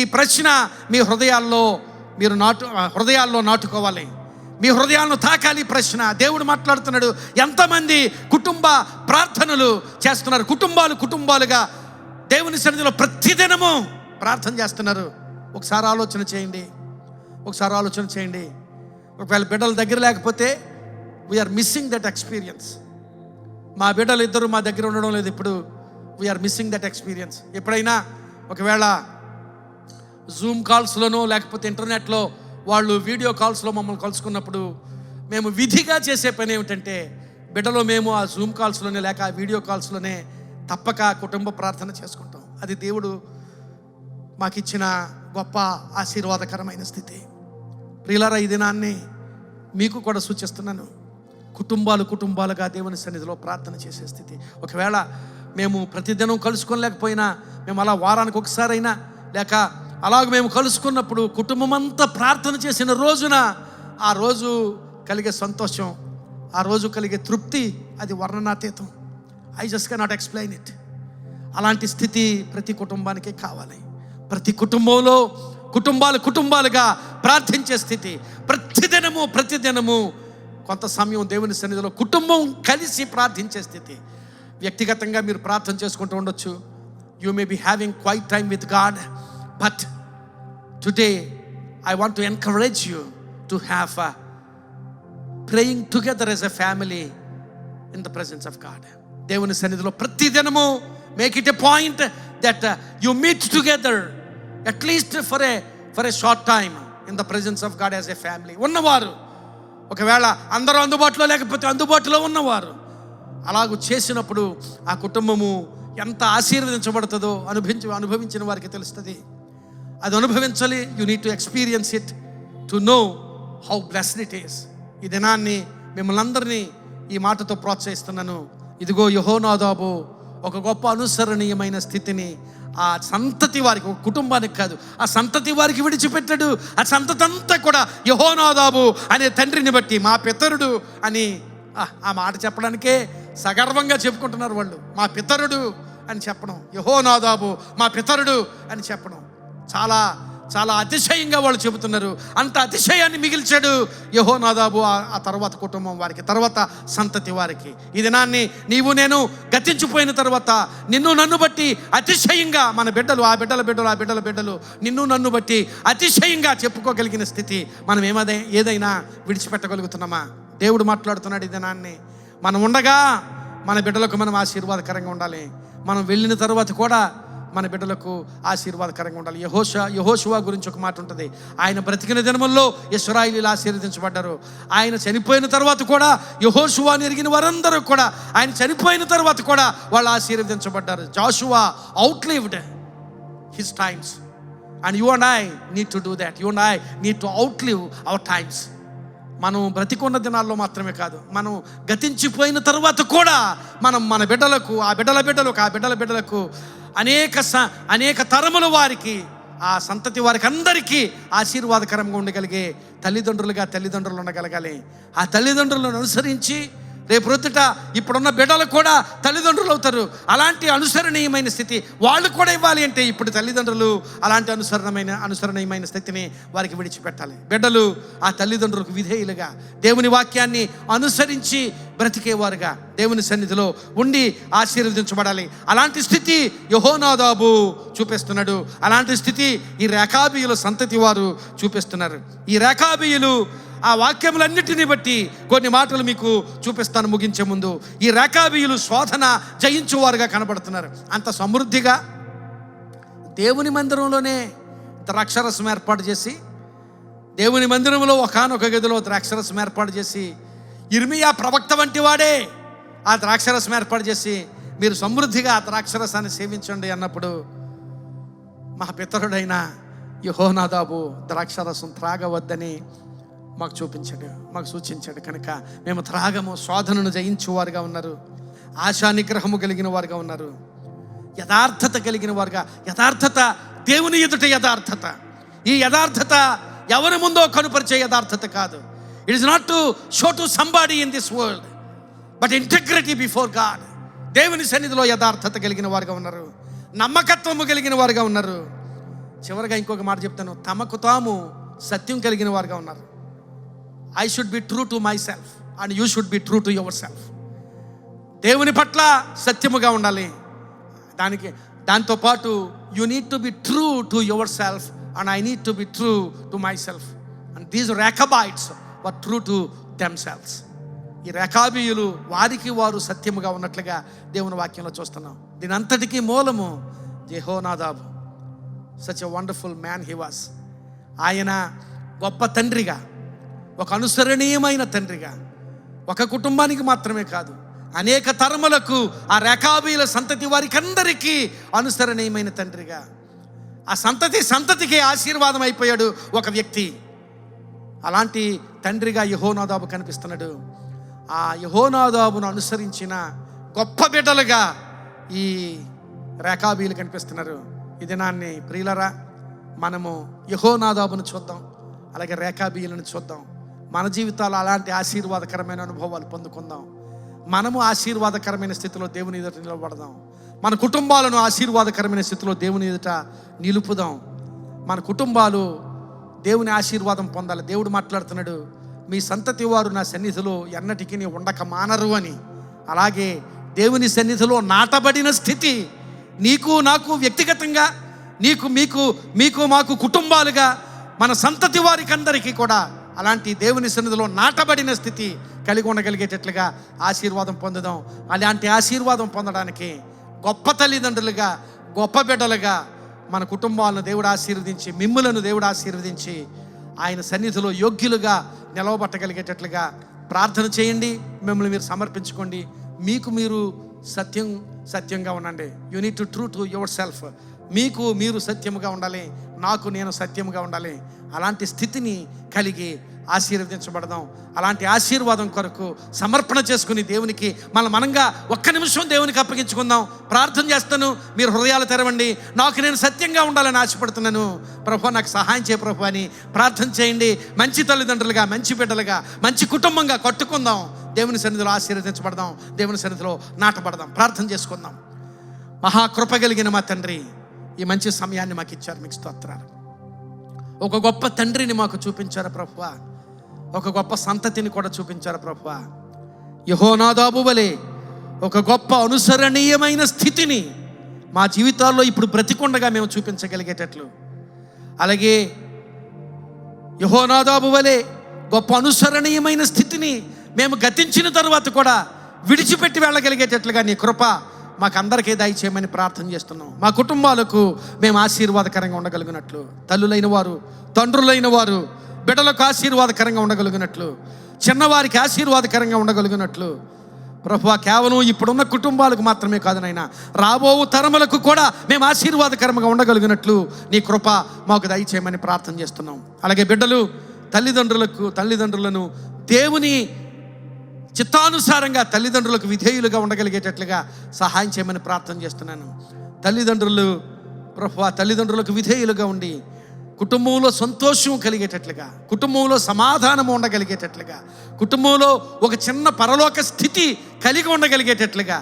ఈ ప్రశ్న మీ హృదయాల్లో నాటుకోవాలి. మీ హృదయాలను తాకాలి ప్రశ్న. దేవుడు మాట్లాడుతున్నాడు, ఎంతమంది కుటుంబ ప్రార్థనలు చేస్తున్నారు? కుటుంబాలుగా దేవుని సన్నిధిలో ప్రతిదినము ప్రార్థన చేస్తున్నారు. ఒకసారి ఆలోచన చేయండి. ఒకవేళ బిడ్డల దగ్గర లేకపోతే వీఆర్ మిస్సింగ్ దట్ ఎక్స్పీరియన్స్. మా బిడ్డలు ఇద్దరు మా దగ్గర ఉండడం లేదు. ఇప్పుడు వీఆర్ మిస్సింగ్ దట్ ఎక్స్పీరియన్స్. ఎప్పుడైనా ఒకవేళ జూమ్ కాల్స్లోనో లేకపోతే ఇంటర్నెట్లో వాళ్ళు వీడియో కాల్స్లో మమ్మల్ని కలుసుకున్నప్పుడు మేము విధిగా చేసే పని ఏమిటంటే, బిడ్డలో మేము ఆ జూమ్ కాల్స్లోనే లేక ఆ వీడియో కాల్స్లోనే తప్పక కుటుంబ ప్రార్థన చేసుకుంటాం. అది దేవుడు మాకిచ్చిన గొప్ప ఆశీర్వాదకరమైన స్థితి. ప్రియులారా, ఈ దినాన్ని మీకు కూడా సూచిస్తున్నాను. కుటుంబాలుగా దేవుని సన్నిధిలో ప్రార్థన చేసే స్థితి. ఒకవేళ మేము ప్రతిదినం కలుసుకోలేకపోయినా, మేము అలా వారానికి ఒకసారైనా లేక అలాగ మేము కలుసుకున్నప్పుడు కుటుంబం అంతా ప్రార్థన చేసిన రోజున ఆ రోజు కలిగే సంతోషం, ఆ రోజు కలిగే తృప్తి, అది వర్ణనాతీతం. I just cannot explain it. అలాంటి స్థితి ప్రతి కుటుంబానికి కావాలి. ప్రతి కుటుంబంలో కుటుంబాలుగా ప్రార్థించే స్థితి. ప్రతిదినము కొంత సమయం దేవుని సన్నిధిలో కుటుంబం కలిసి ప్రార్థించే స్థితి. వ్యక్తిగతంగా మీరు ప్రార్థన చేసుకుంటూ ఉండొచ్చు. You may be having quiet time with God, but today I want to encourage you to have praying together as a family in the presence of God. దేవుని సన్నిధిలో ప్రతిదినము make it a point that you meet together at least for a short time in the presence of God as a family. ఉన్నవారు, ఒకవేళ అందరూ అందుబాటులో లేకపోతే అందుబాటులో ఉన్నవారు అలాగూ చేసినప్పుడు ఆ కుటుంబము ఎంత ఆశీర్వదించబడుతుందో అనుభవించిన వారికి తెలుస్తుంది. అది అనుభవించాలి. You need to experience it to know how blessed it is. ఈ దినాన్ని మిమ్మల్ని అందరినీ ఈ మాటతో ప్రోత్సహిస్తున్నాను. ఇదిగో యెహోనాదాబు ఒక గొప్ప అనుసరణీయమైన స్థితిని ఆ సంతతి వారికి, ఒక కుటుంబానికి కాదు, ఆ సంతతి వారికి విడిచిపెట్టాడు. ఆ సంతతి అంతా కూడా యెహోనాదాబు అనే తండ్రిని బట్టి మా పితరుడు అని ఆ మాట చెప్పడానికే సగర్వంగా చెప్పుకుంటున్నారు వాళ్ళు. మా పితరుడు అని చెప్పడం, యెహోనాదాబు మా పితరుడు అని చెప్పడం చాలా చాలా అతిశయంగా వాళ్ళు చెబుతున్నారు. అంత అతిశయాన్ని మిగిల్చాడు యెహోనాదాబు ఆ తర్వాత కుటుంబం వారికి, తర్వాత సంతతి వారికి. ఈ దినాన్ని నీవు నేను గతించిపోయిన తర్వాత నిన్ను నన్ను బట్టి అతిశయంగా మన బిడ్డలు, ఆ బిడ్డల బిడ్డలు నిన్ను నన్ను బట్టి అతిశయంగా చెప్పుకోగలిగిన స్థితి మనం ఏదైనా విడిచిపెట్టగలుగుతున్నామా? దేవుడు మాట్లాడుతున్నాడు ఈ దినాన్ని. మనం ఉండగా మన బిడ్డలకు మనం ఆశీర్వాదకరంగా ఉండాలి. మనం వెళ్ళిన తర్వాత కూడా మన బిడ్డలకు ఆశీర్వాదకరంగా ఉండాలి. యెహోషువ గురించి ఒక మాట ఉంటుంది. ఆయన బ్రతికిన దినముల్లో ఇశ్రాయేలీయులు ఆశీర్వదించబడ్డారు. ఆయన చనిపోయిన తర్వాత కూడా యెహోషువని ఎరిగిన వారందరూ కూడా ఆయన చనిపోయిన తర్వాత కూడా వాళ్ళు ఆశీర్వదించబడ్డారు. Jashuva outlived his times and you and I need to do that. You and I need to outlive our times. మనం బ్రతికున్న దినాల్లో మాత్రమే కాదు, మనం గతించిపోయిన తర్వాత కూడా మనం మన బిడ్డలకు, ఆ బిడ్డల బిడ్డలకు, ఆ బిడ్డల బిడ్డలకు అనేక తరముల వారికి, ఆ సంతతి వారికి అందరికీ ఆశీర్వాదకరంగా ఉండగలిగే తల్లిదండ్రులు ఉండగలగాలి. ఆ తల్లిదండ్రులను అనుసరించి రేపు రొద్దుట ఇప్పుడున్న బిడ్డలు కూడా తల్లిదండ్రులు అవుతారు. అలాంటి అనుసరణీయమైన స్థితి వాళ్ళు కూడా ఇవ్వాలి అంటే ఇప్పుడు తల్లిదండ్రులు అలాంటి అనుసరణీయమైన స్థితిని వారికి విడిచిపెట్టాలి. బిడ్డలు ఆ తల్లిదండ్రులకు విధేయులుగా దేవుని వాక్యాన్ని అనుసరించి బ్రతికేవారుగా దేవుని సన్నిధిలో ఉండి ఆశీర్వదించబడాలి. అలాంటి స్థితి యెహోనాదాబు చూపిస్తున్నాడు. అలాంటి స్థితి ఈ రేకాబీయుల సంతతి వారు చూపిస్తున్నారు. ఈ రేకాబీయులు ఆ వాక్యములన్నిటిని బట్టి కొన్ని మాటలు మీకు చూపిస్తాను ముగించే ముందు. ఈ రేకాబీయులు శోధన జయించువారుగా కనబడుతున్నారు. అంత సమృద్ధిగా దేవుని మందిరంలోనే ద్రాక్షరసం ఏర్పాటు చేసి, దేవుని మందిరంలో ఒకానొక గదిలో ద్రాక్షరసం ఏర్పాటు చేసి, ఇర్మియా ప్రవక్త వంటి వాడే ఆ ద్రాక్షరసం ఏర్పాటు చేసి మీరు సమృద్ధిగా ఆ ద్రాక్షరసాన్ని సేవించండి అన్నప్పుడు మా పితరుడైన యెహోనాదాబు ద్రాక్షరసం త్రాగవద్దని మాకు చూపించాడు, మాకు సూచించాడు. కనుక మేము త్రాగము. శోధనను జయించువారుగా ఉన్నారు, ఆశా నిగ్రహము కలిగిన వారుగా ఉన్నారు, యథార్థత కలిగిన వారుగా. యథార్థత దేవుని ఎదుట యథార్థత. ఈ యథార్థత ఎవరి ముందో కనుపరిచే యథార్థత కాదు. It is not to show to somebody in this world, but integrity before God. దేవుని సన్నిధిలో యథార్థత కలిగిన వారుగా ఉన్నారు, నమ్మకత్వము కలిగిన వారుగా ఉన్నారు. చివరిగా ఇంకొక మాట చెప్తాను, తమకు తాము సత్యం కలిగిన వారుగా ఉన్నారు. I should be true to myself and you should be true to yourself. దేవుని పట్ల సత్యముగా ఉండాలి. దాంతో పాటు you need to be true to yourself and I need to be true to myself. And these Rechabites were true to themselves. ఈ రేకాబీయులు వారికి వారు సత్యముగా ఉన్నట్లుగా దేవుని వాక్యంలో చూస్తున్నాం. దీని అంతటికీ మూలము యెహోనాదాబు. such a wonderful man he was. ఆయన గొప్ప తండ్రిగా, ఒక అనుసరణీయమైన తండ్రిగా, ఒక కుటుంబానికి మాత్రమే కాదు అనేక తరములకు ఆ రేకాబీయుల సంతతి వారికి అందరికీ అనుసరణీయమైన తండ్రిగా, ఆ సంతతికి ఆశీర్వాదం అయిపోయాడు ఒక వ్యక్తి. అలాంటి తండ్రిగా యెహోనాదాబు కనిపిస్తున్నాడు. ఆ యెహోనాదాబును అనుసరించిన గొప్ప బిడ్డలుగా ఈ రేకాబీయులు కనిపిస్తున్నారు. ఈ దినాన్ని ప్రియులరా మనము యెహోనాదాబును చూద్దాం, అలాగే రేకాబీయులను చూద్దాం. మన జీవితాల్లో అలాంటి ఆశీర్వాదకరమైన అనుభవాలు పొందుకుందాం. మనము ఆశీర్వాదకరమైన స్థితిలో దేవుని ఎదుట నిలబడదాం. మన కుటుంబాలను ఆశీర్వాదకరమైన స్థితిలో దేవుని ఎదుట నిలుపుదాం. మన కుటుంబాలు దేవుని ఆశీర్వాదం పొందాలి. దేవుడు మాట్లాడుతున్నాడు, మీ సంతతి వారు నా సన్నిధిలో ఎన్నటికీ ఉండక మానరు అని. అలాగే దేవుని సన్నిధిలో నాటబడిన స్థితి నీకు నాకు వ్యక్తిగతంగా, మీకు మాకు కుటుంబాలుగా, మన సంతతి వారికి అందరికీ కూడా అలాంటి దేవుని సన్నిధిలో నాటబడిన స్థితి కలిగి ఉండగలిగేటట్లుగా ఆశీర్వాదం పొందుదాం. అలాంటి ఆశీర్వాదం పొందడానికి గొప్ప తల్లిదండ్రులుగా, గొప్ప బిడ్డలుగా మన కుటుంబాలను దేవుడు ఆశీర్వదించి, మిమ్ములను దేవుడు ఆశీర్వదించి ఆయన సన్నిధిలో యోగ్యులుగా నిలవబట్టగలిగేటట్లుగా ప్రార్థన చేయండి. మిమ్మల్ని మీరు సమర్పించుకోండి. మీకు మీరు సత్యంగా ఉండండి. You need to true to your self. మీకు మీరు సత్యముగా ఉండాలి, నాకు నేను సత్యముగా ఉండాలి. అలాంటి స్థితిని కలిగి ఆశీర్వదించబడదాం. అలాంటి ఆశీర్వాదం కొరకు సమర్పణ చేసుకుని దేవునికి మనంగా ఒక్క నిమిషం దేవునికి అప్పగించుకుందాం. ప్రార్థన చేస్తాను, మీరు హృదయాలు తెరవండి. నాకు నేను సత్యంగా ఉండాలని ఆశపడుతున్నాను ప్రభు, నాకు సహాయం చేయ ప్రభు అని ప్రార్థన చేయండి. మంచి తల్లిదండ్రులుగా, మంచి బిడ్డలుగా, మంచి కుటుంబంగా కట్టుకుందాం. దేవుని సన్నిధిలో ఆశీర్వదించబడదాం, దేవుని సన్నిధిలో నాటబడదాం. ప్రార్థన చేసుకుందాం. మహాకృప కలిగిన మా తండ్రి, ఈ మంచి సమయాన్ని మాకు ఇచ్చారు, మీకు స్తోత్రాలు. ఒక గొప్ప తండ్రిని మాకు చూపించారు ప్రభువా, ఒక గొప్ప సంతతిని కూడా చూపించారు ప్రభువా. యెహోనాదాబు వలె ఒక గొప్ప అనుసరణీయమైన స్థితిని మా జీవితాల్లో ఇప్పుడు బ్రతికుండగా మేము చూపించగలిగేటట్లు, అలాగే యెహోనాదాబు వలె గొప్ప అనుసరణీయమైన స్థితిని మేము గతించిన తరువాత కూడా విడిచిపెట్టి వెళ్ళగలిగేటట్లుగా నీ కృప మాకందరికీ దయచేయమని ప్రార్థన చేస్తున్నాం. మా కుటుంబాలకు మేము ఆశీర్వాదకరంగా ఉండగలిగినట్లు, తల్లులైన వారు, తండ్రులైన వారు బిడ్డలకు ఆశీర్వాదకరంగా ఉండగలిగినట్లు, చిన్నవారికి ఆశీర్వాదకరంగా ఉండగలిగినట్లు ప్రభువా, కేవలం ఇప్పుడున్న కుటుంబాలకు మాత్రమే కాదు నాయనా, రాబో తరములకు కూడా మేము ఆశీర్వాదకరంగా ఉండగలిగినట్లు నీ కృప మాకు దయచేయమని ప్రార్థన చేస్తున్నాం. అలాగే బిడ్డలు తల్లిదండ్రులను దేవుని చిత్తానుసారంగా తల్లిదండ్రులకు విధేయులుగా ఉండగలిగేటట్లుగా సహాయం చేయమని ప్రార్థన చేస్తున్నాను. తల్లిదండ్రులకు విధేయులుగా ఉండి కుటుంబంలో సంతోషం కలిగేటట్లుగా, కుటుంబంలో సమాధానం ఉండగలిగేటట్లుగా, కుటుంబంలో ఒక చిన్న పరలోక స్థితి కలిగి ఉండగలిగేటట్లుగా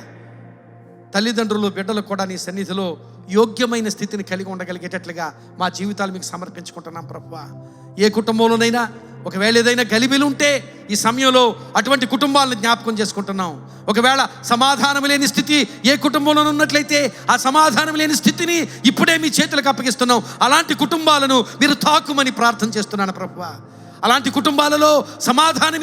తల్లిదండ్రులు బిడ్డలు కూడా నీ సన్నిధిలో యోగ్యమైన స్థితిని కలిగి ఉండగలిగేటట్లుగా మా జీవితాలు మీకు సమర్పించుకుంటున్నాం ప్రభువా. ఏ కుటుంబంలోనైనా ఒకవేళ ఏదైనా గలిబిలు ఉంటే ఈ సమయంలో అటువంటి కుటుంబాలను జ్ఞాపకం చేసుకుంటున్నాం. ఒకవేళ సమాధానం లేని స్థితి ఏ కుటుంబంలో ఉన్నట్లయితే ఆ సమాధానం లేని స్థితిని ఇప్పుడే మీ చేతులకు అప్పగిస్తున్నాం. అలాంటి కుటుంబాలను మీరు తాకుమని ప్రార్థన చేస్తున్నాను ప్రభువా. అలాంటి కుటుంబాలలో సమాధానం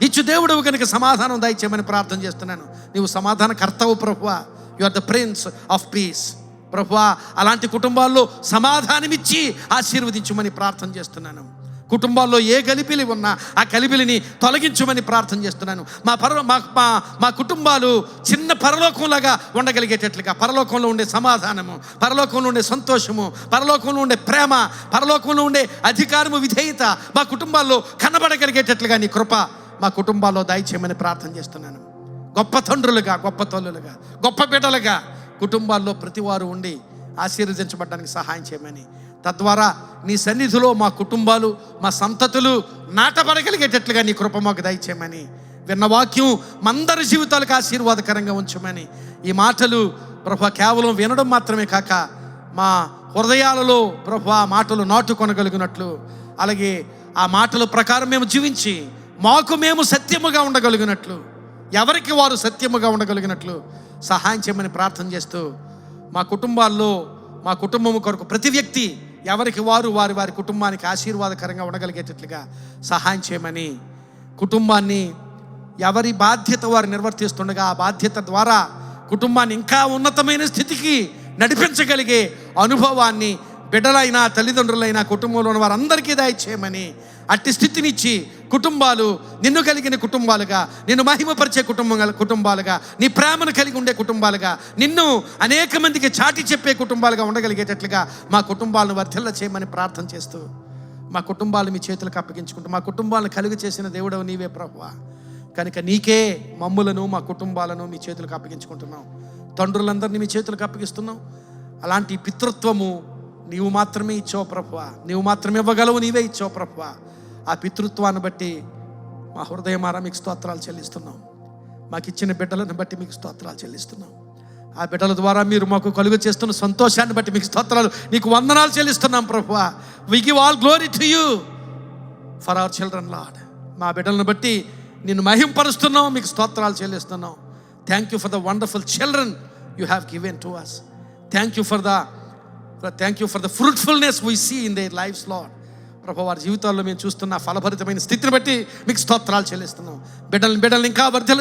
ఇచ్చు దేవుడు కనుక సమాధానం దయచేయమని ప్రార్థన చేస్తున్నాను. నీవు సమాధాన కర్తవు ప్రభువా. You are the prince of peace ప్రభువా. అలాంటి కుటుంబాల్లో సమాధానమిచ్చి ఆశీర్వదించమని ప్రార్థన చేస్తున్నాను. కుటుంబాల్లో ఏ గలిబిలి ఉన్నా ఆ గలిబిలిని తొలగించమని ప్రార్థన చేస్తున్నాను. మా కుటుంబాలు చిన్న పరలోకంలాగా ఉండగలిగేటట్లుగా, పరలోకంలో ఉండే సమాధానము, పరలోకంలో ఉండే సంతోషము, పరలోకంలో ఉండే ప్రేమ, పరలోకంలో ఉండే అధికారము, విధేయత మా కుటుంబాల్లో కనబడగలిగేటట్లుగా నీ కృప మా కుటుంబాల్లో దయచేయమని ప్రార్థన చేస్తున్నాను. గొప్ప తండ్రులుగా, గొప్ప తల్లులుగా, గొప్ప బిడ్డలుగా కుటుంబాల్లో ప్రతివారు ఉండి ఆశీర్వదించబడడానికి సహాయం చేయమని, తద్వారా నీ సన్నిధిలో మా కుటుంబాలు, మా సంతతులు నాటబడగలిగేటట్లుగా నీ కృప మాకు దయచేయమని, విన్న వాక్యం మందరి జీవితాలకు ఆశీర్వాదకరంగా ఉంచమని, ఈ మాటలు ప్రభు కేవలం వినడం మాత్రమే కాక మా హృదయాలలో ప్రభు ఆ మాటలు నాటుకొనగలిగినట్లు, అలాగే ఆ మాటల ప్రకారం మేము జీవించి మాకు మేము సత్యముగా ఉండగలిగినట్లు, ఎవరికి వారు సత్యముగా ఉండగలిగినట్లు సహాయం చేయమని ప్రార్థన చేస్తూ, మా కుటుంబాల్లో మా కుటుంబము కొరకు ప్రతి వ్యక్తి ఎవరికి వారు వారి కుటుంబానికి ఆశీర్వాదకరంగా ఉండగలిగేటట్లుగా సహాయం చేయమని, కుటుంబాన్ని ఎవరి బాధ్యత వారు నిర్వర్తిస్తుండగా ఆ బాధ్యత ద్వారా కుటుంబాన్ని ఇంకా ఉన్నతమైన స్థితికి నడిపించగలిగే అనుభవాన్ని బిడ్డలైనా తల్లిదండ్రులైనా కుటుంబంలో ఉన్న వారందరికీ దయచేయమని, అట్టి స్థితినిచ్చి కుటుంబాలు నిన్ను కలిగిన కుటుంబాలుగా, నిన్ను మహిమపరిచే కుటుంబాలుగా, నీ ప్రేమను కలిగి ఉండే కుటుంబాలుగా, నిన్ను అనేక మందికి చాటి చెప్పే కుటుంబాలుగా ఉండగలిగేటట్లుగా మా కుటుంబాలను వర్ధిల్ల చేయమని ప్రార్థన చేస్తూ, మా కుటుంబాలు మీ చేతులకు అప్పగించుకుంటూ, మా కుటుంబాలను కలుగు చేసిన దేవుడవు నీవే ప్రభువా. కనుక నీకే మమ్ములను మా కుటుంబాలను మీ చేతులకు అప్పగించుకుంటున్నాం. తండ్రులందరినీ మీ చేతులకు అప్పగిస్తున్నాం. అలాంటి పితృత్వము నీవు మాత్రమే ఇచ్చావు ప్రభువా. నీవు మాత్రమే ఇవ్వగలవు, నీవే ఇచ్చావు ప్రభువా. ఆ పితృత్వాన్ని బట్టి మా హృదయమారా మీకు స్తోత్రాలు చెల్లిస్తున్నాం. మాకు ఇచ్చిన బిడ్డలను బట్టి మీకు స్తోత్రాలు చెల్లిస్తున్నాం. ఆ బిడ్డల ద్వారా మీరు మాకు కలుగు చేస్తున్న సంతోషాన్ని బట్టి మీకు స్తోత్రాలు, నీకు వందనాలు చెల్లిస్తున్నాం ప్రభువా. We give all glory to you for our children Lord. మా బిడ్డలను బట్టి నిన్ను మహింపరుస్తున్నాం, మీకు స్తోత్రాలు చెల్లిస్తున్నాం. Thank you for the wonderful children you have given to us. Thank you for the fruitfulness we see in their lives Lord. ప్రభు, వారి జీవితాల్లో మేము చూస్తున్న ఫలభరితమైన స్థితిని బట్టి మీకు స్తోత్రాలు చెల్లిస్తున్నాం. బిడ్డల్ని ఇంకా వర్ధిల్ల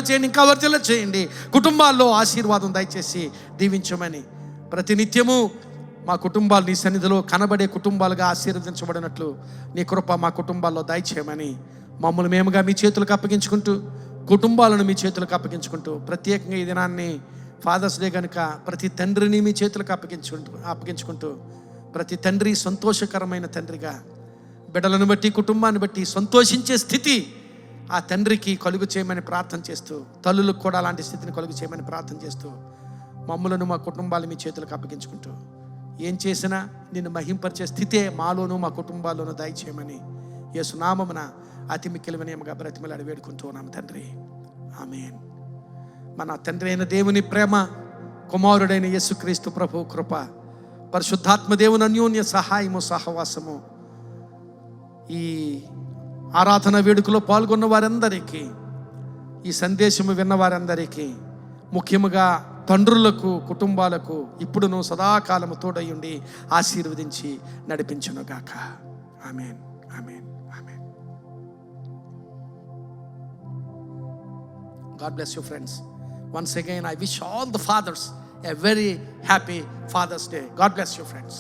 చేయండి. కుటుంబాల్లో ఆశీర్వాదం దయచేసి దీవించమని, ప్రతినిత్యము మా కుటుంబాలు నీ సన్నిధిలో కనబడే కుటుంబాలుగా ఆశీర్వదించబడినట్లు నీ కృప మా కుటుంబాల్లో దయచేయమని, మమ్మల్ని మేముగా మీ చేతులకు అప్పగించుకుంటూ, కుటుంబాలను మీ చేతులకు అప్పగించుకుంటూ, ప్రత్యేకంగా ఈ దినాన్ని ఫాదర్స్ డే కనుక ప్రతి తండ్రిని మీ చేతులకు అప్పగించుకుంటూ ప్రతి తండ్రి సంతోషకరమైన తండ్రిగా, బిడ్డలను బట్టి కుటుంబాన్ని బట్టి సంతోషించే స్థితి ఆ తండ్రికి కలుగు చేయమని ప్రార్థన చేస్తూ, తల్లులకు కూడా అలాంటి స్థితిని కలుగు చేయమని ప్రార్థన చేస్తూ, మమ్మలను మా కుటుంబాలు మీ చేతులకు అప్పగించుకుంటూ, ఏం చేసినా నిన్ను మహింపరిచే స్థితే మాలోనూ మా కుటుంబాల్లోనూ దయచేయమని యేసు నామమున అతి మిక్కిలి వినయముగా బ్రతిమలాడి వేడుకుంటూ ఉన్నాము తండ్రి. ఆమేన్. మన తండ్రి అయిన దేవుని ప్రేమ, కుమారుడైన యేసుక్రీస్తు ప్రభు కృప, పరిశుద్ధాత్మ దేవుని అన్యోన్య సహాయము సహవాసము ఈ ఆరాధన వేడుకలో పాల్గొన్న వారందరికీ, ఈ సందేశము విన్న వారందరికీ, ముఖ్యముగా తండ్రులకు, కుటుంబాలకు ఇప్పుడును సదాకాలము తోడయుండి ఆశీర్వదించి నడిపించునుగాక. ఆమేన్, ఆమేన్, ఆమేన్. God bless you friends. Once again I wish all the fathers a very happy Father's Day. God bless you friends.